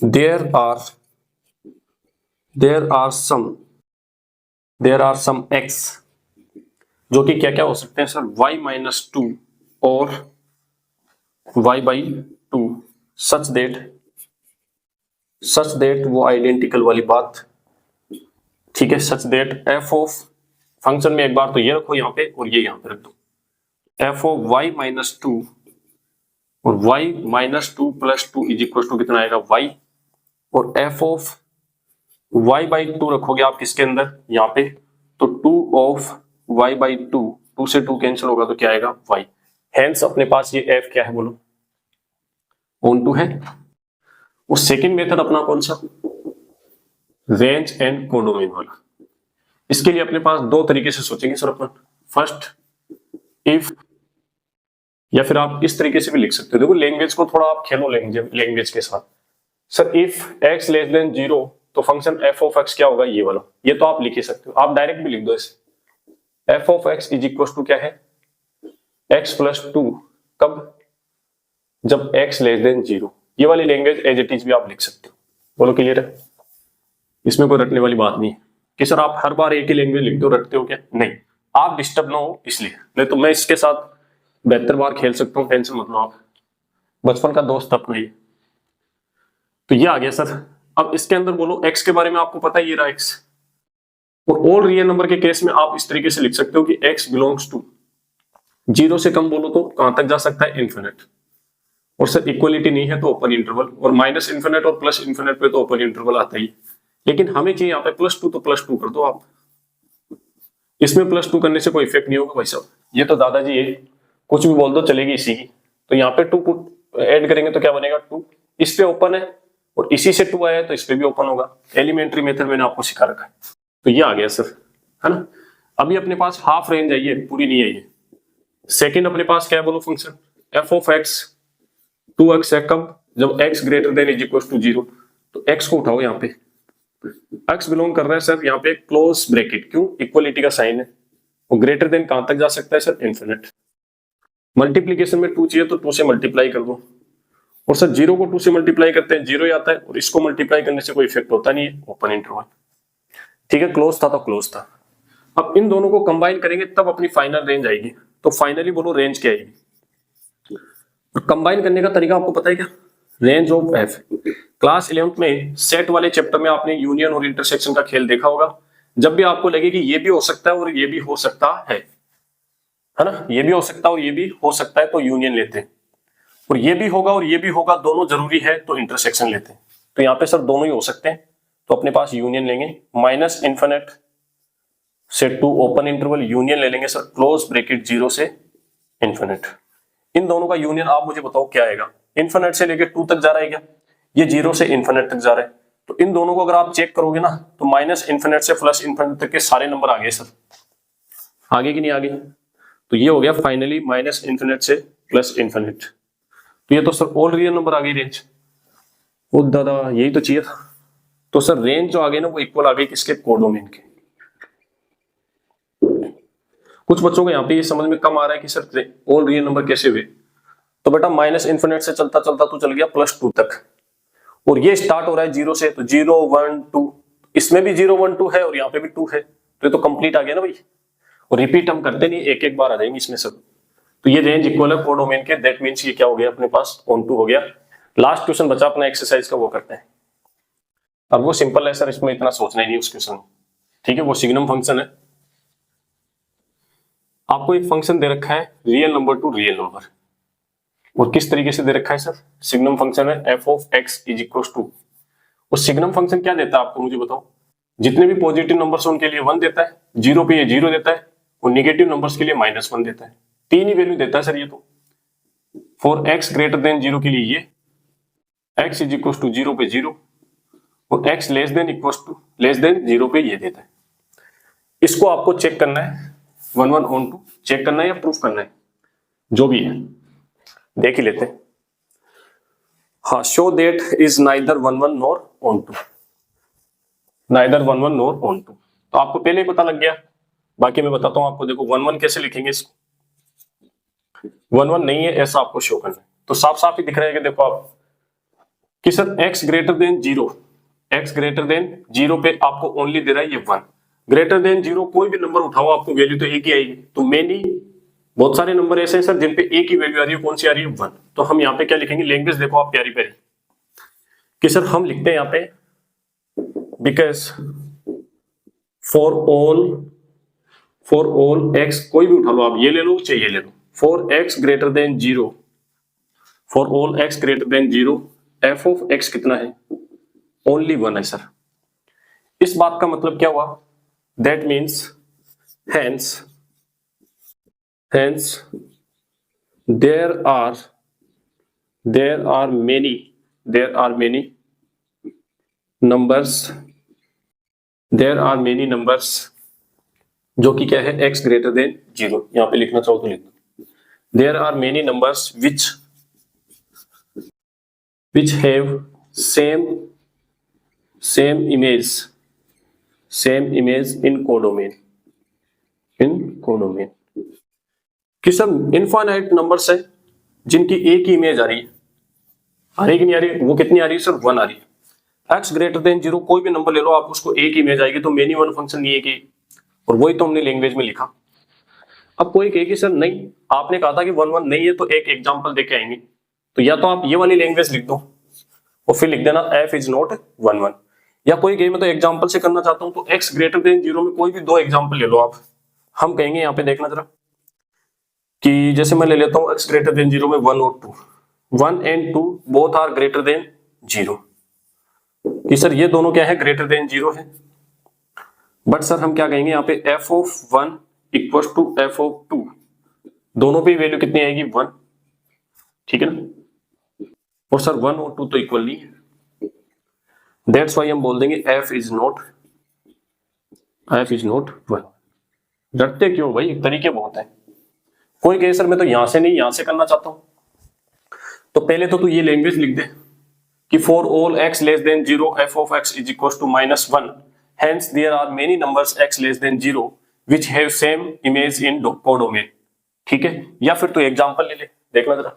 there are some x जो कि क्या क्या हो सकते हैं सर, y-2 और y/2 सच देट वो आइडेंटिकल वाली बात, ठीक है। Such that f of function में एक बार तो ये रखो यहाँ पे और ये यहाँ पे रख दो, f ऑफ y-2 और y-2 + 2 इज इक्वल टू कितना आएगा y, और f ऑफ y/2 रखोगे आप किसके अंदर यहाँ पे, तो 2 ऑफ y/2, 2 से 2 कैंसिल होगा तो क्या आएगा y। हेंस अपने पास ये f क्या है बोलो, ऑन टू है। और सेकंड मेथड अपना कौन सा, रेंज एंड कोडोमेन वाला। इसके लिए अपने पास दो तरीके से सोचेंगे सर अपन, फर्स्ट इफ, या फिर आप इस तरीके से भी लिख सकते हो। देखो लैंग्वेज को थोड़ा आप खेलो लैंग्वेज के साथ। Sir if x less than 0 तो फंक्शन f ऑफ x क्या होगा, ये वाला। ये तो आप लिख ही सकते हो, आप डायरेक्ट भी लिख दो ऐसे, f of x is equal to क्या है, x + 2 कब, जब x लेस देन 0। ये वाली लैंग्वेज एज इट इज भी आप लिख सकते हो। बोलो क्लियर है, इसमें कोई रटने वाली बात नहीं है कि सर आप हर बार एक ही लैंग्वेज लिखते हो, रटते हो क्या, नहीं। आप डिस्टर्ब ना हो इसलिए, नहीं तो मैं इसके साथ 72 बार खेल सकता हूँ, टेंशन मत लो आप, बचपन का दोस्त अपना ही। तो ये आ गया सर। अब इसके अंदर बोलो x के बारे में आपको पता है, ये रहा x। और ऑल रियल नंबर के केस में आप इस तरीके से लिख सकते हो कि x बिलोंग्स टू 0 से कम बोलो तो कहां तक जा सकता है, इन्फिनिट। और सर इक्वलिटी नहीं है तो ओपन इंटरवल, और माइनस इन्फिनिट और प्लस इन्फिनिट पे तो ओपन इंटरवल आता ही। लेकिन हमें चाहिए यहाँ पे +2, तो +2 कर दो आप। इसमें +2 करने से कोई इफेक्ट नहीं होगा भाई साहब, ये तो दादाजी है, कुछ भी बोल दो चलेगी इसी की। तो यहाँ पे 2 ऐड करेंगे तो क्या बनेगा 2, इस पे ओपन है और इसी से 2 आया है तो इस पे भी ओपन होगा। एलिमेंट्री मेथड मैंने आपको सिखा रखा है। तो ये आ गया सर, है ना। अभी अपने पास हाफ रेंज आई है, पूरी नहीं आई है। सेकंड अपने पास क्या है बोलो, function f of x 2x है कब, जब x greater than is equal to 0। तो x को उठाओ, यहाँ पे x बिलोंग कर रहा है सर यहाँ पे क्लोज ब्रैकेट, क्यों, इक्वलिटी का साइन है। वो ग्रेटर देन कहां तक जा सकता है सर, इन्फिनिट। मल्टीप्लीकेशन में 2 चाहिए तो 2 से मल्टीप्लाई कर दो, और सर 0 को 2 से मल्टीप्लाई करते हैं 0 ही आता है, और इसको मल्टीप्लाई करने से कोई इफेक्ट होता नहीं है, ओपन इंटरवल। ठीक है, क्लोज था तो क्लोज था। अब इन दोनों को कंबाइन करेंगे तब अपनी फाइनल रेंज आएगी। तो फाइनली बोलो रेंज क्या आएगी, और कंबाइन करने का तरीका आपको पता है क्या, range of f। Class 11th में सेट वाले चैप्टर में आपने यूनियन और इंटरसेक्शन का खेल देखा होगा। जब भी आपको लगे कि ये भी हो सकता है और ये भी हो सकता है ना, ये भी हो सकता है और ये भी हो सकता है तो यूनियन लेते हैं, और ये भी होगा और ये भी होगा, दोनों जरूरी है तो इंटरसेक्शन लेते हैं। तो यहाँ पे सर दोनों ही हो सकते हैं, तो अपने पास यूनियन लेंगे, माइनस इन्फिनिट से 2 ओपन इंटरवल, यूनियन ले लेंगे सर क्लोज ब्रैकेट 0 से इन्फिनिट। इन दोनों का यूनियन आप मुझे बताओ क्या आएगा, इन्फिनिट से लेके 2 तक जा रहा है क्या, ये 0 से इन्फिनिट तक जा रहा है। तो इन दोनों को अगर आप चेक करोगे ना तो माइनस इन्फिनिट से प्लस इन्फिनिट तक के सारे नंबर आ गए सर, आगे कि नहीं आगे। तो ये हो गया फाइनली माइनस इन्फिनिट से प्लस इन्फिनिट। तो ये तो सर ऑल रियल नंबर आ गई रेंज। ओ दादा यही तो चाहिए था। तो सर रेंज जो आ गई ना वो इक्वल आ गई किसके, कोडोमेन के। कुछ बच्चों को यहाँ पे ये समझ में कम आ रहा है कि सर ऑल रियल नंबर कैसे हुए। तो बेटा माइनस इन्फिनिट से चलता चलता तो चल गया +2 तक, और ये स्टार्ट हो रहा है 0 से, तो 0 1 2, इसमें भी 0 1 2 है और यहाँ पे भी 2 है, तो ये तो कंप्लीट आ गया ना भाई। और रिपीट हम करते नहीं, एक एक बार आ जाएंगे इसमें सब। तो ये रेंज इक्वल है कोडोमेन के, दैट मींस ये क्या हो गया अपने पास, ऑन टू हो गया। लास्ट क्वेश्चन बचा अपना एक्सरसाइज का, वो करते हैं। अब वो सिंपल है सर, इसमें इतना सोचना ही नहीं उस क्वेश्चन में, ठीक है। वो सिग्नम फंक्शन है, आपको एक फंक्शन दे रखा है real number to real number, और किस तरीके से दे रखा है सर, सिग्नम फंक्शन है f of x is equal to. और सिग्नम फंक्शन क्या देता है आपको मुझे बताओ, जितने भी पॉजिटिव नंबर्स उनके लिए 1 देता है, 0 पे ये 0 देता है, और निगेटिव नंबर्स के लिए -1 देता है। 3 ही वैल्यू देता है सर ये तो। फॉर एक्स ग्रेटर देन 0 के लिए ये, x इज इक्वल टू 0 पे 0 और x लेस देन 0 पे ये देता है। इसको आपको चेक करना है, 1 1 ऑन टू चेक करना है या प्रूफ करना है, जो भी है देख ही लेते हैं। हाँ, so that is neither 1 1 nor onto, neither 1 1 nor onto. तो आपको पहले ही पता लग गया, बाकी मैं बताता हूं आपको। देखो 1 1 कैसे लिखेंगे इसको, 1 1 नहीं है ऐसा आपको शो करना है। तो साफ साफ ही दिख रहा है कि देखो आप कि sir x greater than 0, x greater than 0 पे आपको ओनली दे रहा है ये 1। ग्रेटर देन 0 कोई भी नंबर उठाओ आपको वैल्यू तो एक ही आएगी। तो मेनी बहुत सारे नंबर ऐसे हैं सर जिन पे एक ही वैल्यू आ रही है, कौन सी आ रही है 1। तो हम यहाँ पे क्या लिखेंगे, लैंग्वेज देखो आप प्यारी प्यारी कि सर हम लिखते हैं यहाँ पे बिकॉज फॉर ऑल x, कोई भी उठा लो आप, ये ले लो चाहे ये ले लो, for x greater than 0, for all x greater than 0 f of x कितना है, ओनली 1 है सर। इस बात का मतलब क्या हुआ, that means hence there are many numbers जो कि क्या है x ग्रेटर देन 0, यहां पे लिखना चाहो तो लिख दो। there are many numbers which have same image in codomain कि सर इनफाइनाइट नंबर्स है जिनकी एक ही इमेज आ रही है, आ रही कि नहीं आ रही, वो कितनी आ रही है सर 1 आ रही है। x ग्रेटर देन 0 कोई भी नंबर ले लो आप, उसको एक इमेज आएगी, तो मेनी वन फंक्शन नहीं है कि, और वही तो हमने लैंग्वेज में लिखा। अब कोई कहेगी सर नहीं, आपने कहा था कि 1 1 नहीं है तो एक एग्जांपल देके आएंगे, तो या तो आप ये वाली लैंग्वेज लिख दो और फिर लिख देना f इज नॉट 1 1, या कोई कहे मैं तो एग्जांपल से करना चाहता हूं तो x ग्रेटर देन 0 में कोई भी 2 एग्जांपल ले लो आप। हम कहेंगे यहाँ पे देखना जरा कि जैसे मैं ले लेता हूं x ग्रेटर देन 0 में 1 और 2, 1 and 2 both are greater than 0, कि सर ये दोनों क्या है, ग्रेटर देन 0 है। बट सर हम क्या कहेंगे यहाँ पे f of 1 equal to f of 2, दोनों पे वैल्यू कितनी आएगी 1, ठीक है ना। और सर 1 और 2 तो इक्वल नहीं है, दैट्स वाई हम बोल देंगे f इज नॉट 1। डरते क्यों भाई, तरीके बहुत है। कोई कहे सर मैं तो यहां से नहीं यहां से करना चाहता हूं, तो पहले तो तू ये लैंग्वेज लिख दे कि for all x less than 0 f of x is equal to -1, hence there are many numbers x less than 0 which have same image in codomain, ठीक है। या फिर तू एग्जांपल ले ले, देखना जरा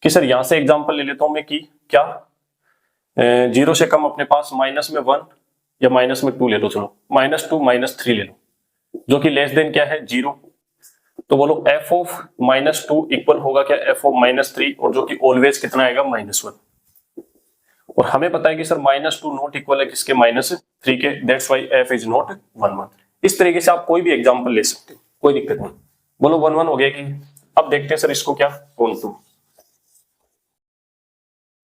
कि सर यहां से एग्जांपल ले लेता हूं मैं कि क्या 0 से कम अपने पास माइनस में 1 या माइनस में 2 ले लो, चलो -2 -3 ले लो, जो कि लेस देन क्या है 0। तो बोलो f ऑफ -2 इक्वल होगा क्या f ऑफ -3, और जो कि ऑलवेज कितना आएगा -1। और हमें पता है कि सर -2 नॉट इक्वल है किसके, -3 के, that's why f is not 1 1। इस तरीके से आप कोई भी एग्जांपल ले सकते हो, कोई दिक्कत नहीं। बोलो 1 1 हो गया कि। अब देखते हैं सर इसको क्या, ऑन टू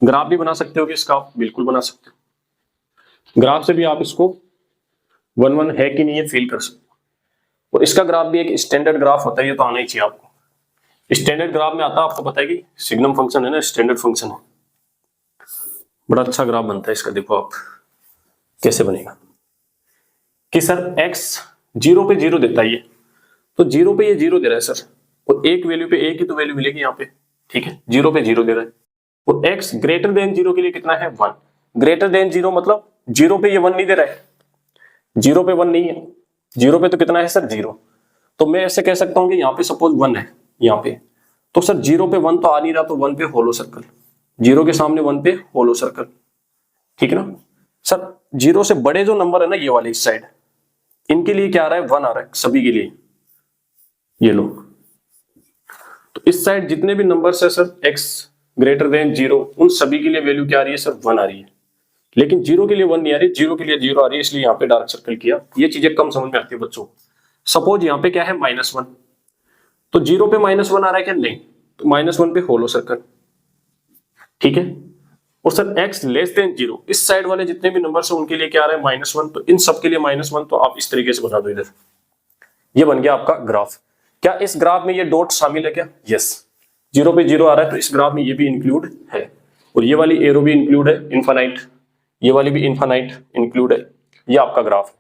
ग्राफ भी बना सकते हो कि इसका, आप बिल्कुल बना सकते हो। ग्राफ से भी आप इसको 1 1 है कि नहीं है फील कर सकते हो। और इसका ग्राफ भी एक स्टैंडर्ड ग्राफ होता है, ये तो आना ही चाहिए आपको। स्टैंडर्ड ग्राफ में आता है, आपको पता है कि सिग्नम फंक्शन है ना, स्टैंडर्ड फंक्शन है, बड़ा अच्छा ग्राफ बनता है इसका। देखो आप कैसे बनेगा कि सर x 0 पे 0 देता है ये, तो 0 पे ये 0 दे रहा है सर, और एक वैल्यू पे एक ही तो वैल्यू मिलेगी यहाँ पे, ठीक है। 0 पे 0 दे रहा है, और x ग्रेटर देन 0 के लिए कितना है 1। ग्रेटर देन 0 मतलब 0 पे ये 1 नहीं दे रहा है, 0 पे 1 नहीं है, 0 पे तो कितना है सर 0। तो मैं ऐसे कह सकता हूं कि यहाँ पे सपोज 1 है यहाँ पे, तो सर 0 पे 1 तो आ नहीं रहा, तो 1 पे होलो सर्कल, 0 के सामने 1 पे होलो सर्कल, ठीक है ना। सर 0 से बड़े जो नंबर है ना ये वाले इस साइड, इनके लिए क्या आ रहा है 1 आ रहा है सभी के लिए, ये लो। तो इस साइड जितने भी नंबर्स है सर x ग्रेटर देन 0, उन सभी के लिए वैल्यू क्या आ रही है सर 1 आ रही है। लेकिन 0 के लिए 1 नहीं आ रही, 0 के लिए 0 आ रही है, इसलिए यहाँ पे डार्क सर्कल किया। ये चीजें कम समझ में आती है बच्चों। सपोज यहाँ पे क्या है -1, तो 0 पे -1 आ रहा है क्या, नहीं, तो -1 पे होलो सर्कल, ठीक है। और सर x लेस देन 0, इस साइड वाले जितने भी नंबर्स हैं उनके लिए क्या आ रहा है -1, तो इन सब के लिए -1। तो आप इस तरीके से बता दो इधर, ये बन गया आपका ग्राफ। क्या इस ग्राफ में ये डॉट शामिल है क्या, यस। जीरो पे जीरो आ रहा है तो इस ग्राफ में ये भी इंक्लूड है, और ये वाली एरो भी इंक्लूड है इनफाइनाइट, ये वाली भी इनफाइनाइट इंक्लूड है, ये आपका ग्राफ है।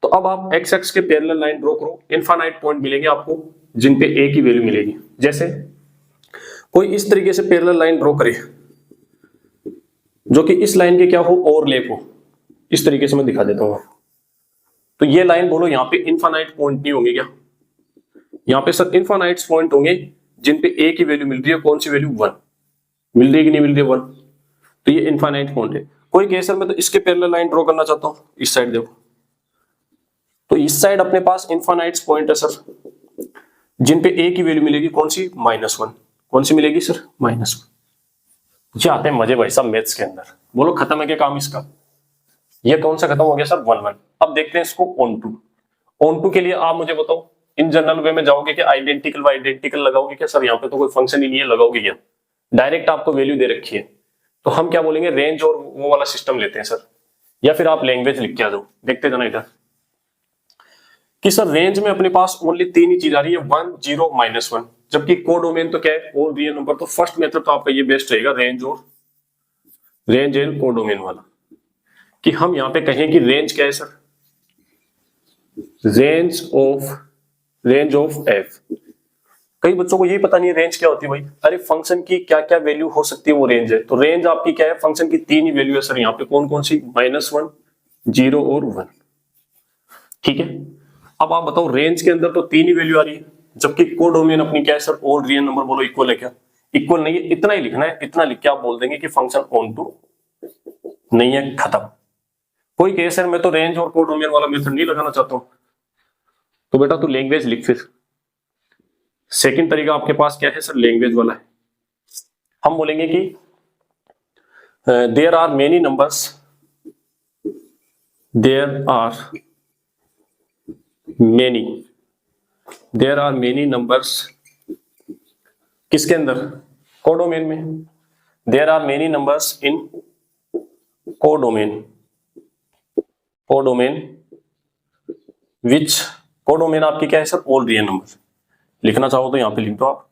तो अब आप एक्स एक्स के पैरेलल लाइन ड्रॉ करो, इनफाइनाइट पॉइंट मिलेंगे आपको जिन पे ए की वैल्यू मिलेगी। जैसे कोई इस तरीके से पैरेलल लाइन ड्रॉ करे जो कि इस लाइन के क्या हो, ओवरलैप हो, इस तरीके से मैं दिखा देता हूं। तो ये लाइन बोलो यहाँ पे इनफाइनाइट पॉइंट नहीं होंगे क्या, यहाँ पे सर इनफाइनाइट पॉइंट होंगे जिन पे ए की वैल्यू मिल रही है, कौन सी वैल्यू, 1 मिल रही है कि नहीं मिल रही है, 1। तो ये इनफाइनाइट पॉइंट है। कोई कहे सर मैं तो इसके पैरेलल लाइन ड्रॉ करना चाहता हूं, इस साइड देखो, तो इस साइड अपने पास इनफाइनाइट पॉइंट है सर जिन पे ए की वैल्यू मिलेगी कौन सी, -1। कौन सी मिलेगी सर, -1। जी आते हैं मजे भाई साहब मैथ्स के अंदर। बोलो खत्म है क्या काम इसका, ये कौन सा खत्म हो गया सर, 1 1। अब देखते हैं इसको ऑन टू के लिए आप मुझे बताओ इन जनरल वे में जाओगे कि आइडेंटिकल व आइडेंटिकल लगाओगे क्या सर, यहाँ पे तो कोई फंक्शन ही नहीं है, लगाओगे क्या, डायरेक्ट आपको वैल्यू दे रखी है। तो हम क्या बोलेंगे, रेंज और वो वाला सिस्टम लेते हैं सर, या फिर आप लैंग्वेज लिख के आ जाओ। देखते जाना इधर कि सर रेंज में अपने पास ओनली 3 ही चीज आ रही है, 1 0 -1, जबकि कोडोमेन तो क्या है, ऑल रियल नंबर। तो फर्स्ट मेथड तो आपका ये बेस्ट रहेगा, रेंज एंड कोडोमेन वाला, कि हम यहाँ पे कहें कि रेंज क्या है सर, रेंज ऑफ एफ। कई बच्चों को यही पता नहीं है रेंज क्या होती है भाई, अरे फंक्शन की क्या क्या वैल्यू हो सकती है वो रेंज है। तो रेंज आपकी क्या है, फंक्शन की 3 ही वैल्यू है सर यहाँ पे, कौन कौन सी, -1 0 और 1। ठीक है, अब आप बताओ रेंज के अंदर तो 3 ही वैल्यू आ रही है, जबकि कोडोमेन अपनी क्या है सर, ऑल रियल नंबर। बोलो इक्वल है क्या, इक्वल नहीं है, इतना ही लिखना है, इतना लिख के आप बोल देंगे कि फंक्शन ऑन टू नहीं है, खत्म। कोई कहे सर मैं तो रेंज और कोडोमेन वाला मेथड नहीं लगाना चाहता हूं, तो बेटा तू लैंग्वेज लिख। फिर सेकंड तरीका आपके पास क्या है सर, लैंग्वेज वाला है। हम बोलेंगे कि देयर आर मेनी नंबर्स किसके अंदर, कोडोमेन में। There are many numbers in codomain which, codomain आपकी क्या है सर, ऑल रियल नंबर। लिखना चाहो तो यहां पे लिख दो आप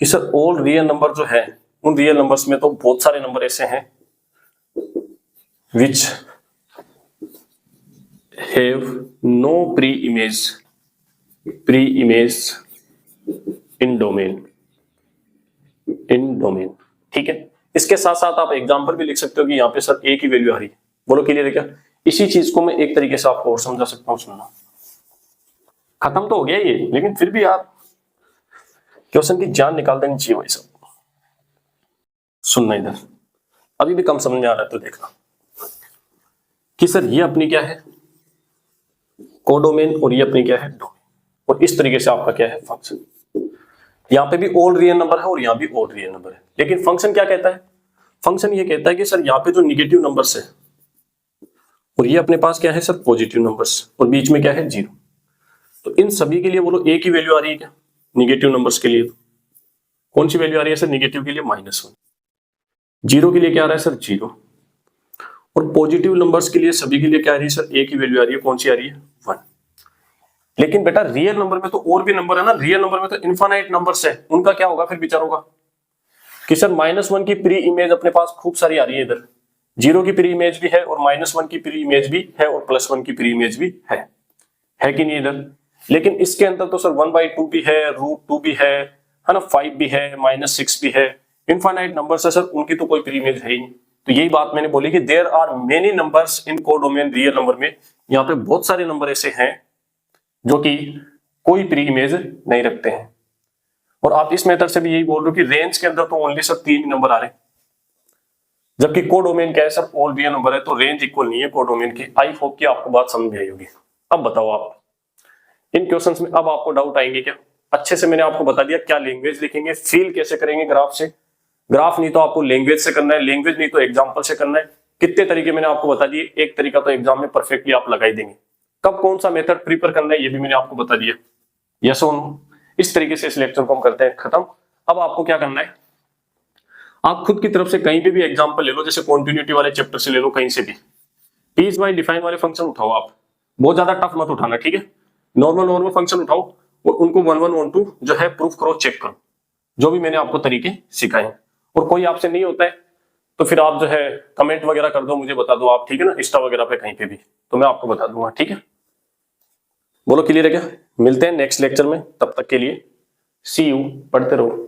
कि सर ऑल रियल नंबर जो है, उन रियल नंबर्स में तो बहुत सारे नंबर ऐसे हैं which have no pre image in domain. ठीक है, इसके साथ साथ आप एग्जांपल भी लिख सकते हो कि यहाँ पे सर ए की वैल्यू आ रही है। बोलो क्लियर है क्या, इसी चीज को मैं एक तरीके से आपको और समझा सकता हूँ, सुनना। खत्म तो हो गया ये, लेकिन फिर भी आप क्वेश्चन की जान निकाल देनी चाहिए भाई साहब। सुनना इधर, अभी भी कम समझ में आ रहा है तो देखना कि सर ये अपनी क्या है, कोडोमेन, और ये अपनी क्या है, डोमेन। और इस तरीके से आपका क्या है, फंक्शन। यहाँ पे भी ऑल रियल नंबर है और यहाँ भी ऑल रियल नंबर है, लेकिन फंक्शन क्या कहता है, फंक्शन ये कहता है कि सर यहाँ पे जो निगेटिव नंबर्स है और ये अपने पास क्या है सर, पॉजिटिव नंबर्स, और बीच में क्या है, 0। तो इन सभी के लिए बोलो ए की वैल्यू आ रही है क्या, निगेटिव नंबर्स के लिए तो कौन सी वैल्यू आ रही है सर, निगेटिव के लिए -1, 0 के लिए क्या आ रहा है सर, 0, और पॉजिटिव नंबर्स के लिए सभी के लिए क्या आ रही है सर, ए की वैल्यू आ रही है, कौन सी आ रही है, 1। लेकिन बेटा रियल नंबर में तो और भी नंबर है ना, रियल नंबर में तो इनफाइनाइट नंबर्स है, उनका क्या होगा फिर विचार होगा कि सर -1 की प्री इमेज अपने पास खूब सारी आ रही है, इधर 0 की प्री इमेज भी है और -1 की प्री इमेज भी है और +1 की प्री इमेज भी है कि नहीं इधर। लेकिन इसके अंदर तो सर 1/2 भी है, √2 भी है ना, 5 भी है, -6 भी है, इनफाइनाइट नंबर्स है सर, उनकी तो कोई प्री इमेज है ही नहीं। तो यही बात मैंने बोली कि there are many numbers in codomain real number में, यहाँ पे बहुत सारे नंबर ऐसे हैं जो कि कोई प्री इमेज नहीं रखते हैं। और आप इस मेथड से भी यही बोल रहे हो कि रेंज के अंदर तो ओनली सर 3 नंबर आ रहे हैं, जबकि कोडोमेन क्या है सर, ऑल रियल नंबर है, तो रेंज इक्वल नहीं है कोडोमेन की। आई होप कि आपको बात समझ में आई होगी। अब बताओ आप इन क्वेश्चंस में अब आपको डाउट आएंगे क्या, अच्छे से मैंने आपको बता दिया क्या लैंग्वेज लिखेंगे, फील कैसे करेंगे ग्राफ से, ग्राफ नहीं तो आपको लैंग्वेज से करना है, लैंग्वेज नहीं तो एग्जांपल से करना है। कितने तरीके मैंने आपको बता दिए, एक तरीका तो एग्जाम में परफेक्टली आप लगा ही देंगे। कब कौन सा मेथड प्रिपेयर करना है ये भी मैंने आपको बता दिया, यस और नो। इस तरीके से इस लेक्चर को हम करते हैं खत्म। अब आपको क्या करना है, आप खुद की तरफ से कहीं पे भी एग्जांपल ले लो, जैसे कॉन्टिन्यूटी वाले चैप्टर से ले लो, कहीं से भी पीस बाय डिफाइन वाले फंक्शन उठाओ आप, बहुत ज्यादा टफ मत उठाना, ठीक है। नॉर्मल फंक्शन उठाओ और उनको 1 1 1 2 जो है प्रूफ करो, चेक करो। जो भी मैंने आपको तरीके सिखाए हैं। और कोई आपसे नहीं होता है तो फिर आप जो है कमेंट वगैरह कर दो, मुझे बता दो आप, ठीक है ना, इंस्टा वगैरह पे कहीं पे भी, तो मैं आपको बता दूंगा, ठीक है। बोलो क्लियर है क्या? मिलते हैं नेक्स्ट लेक्चर में, तब तक के लिए सी यू, पढ़ते रहो।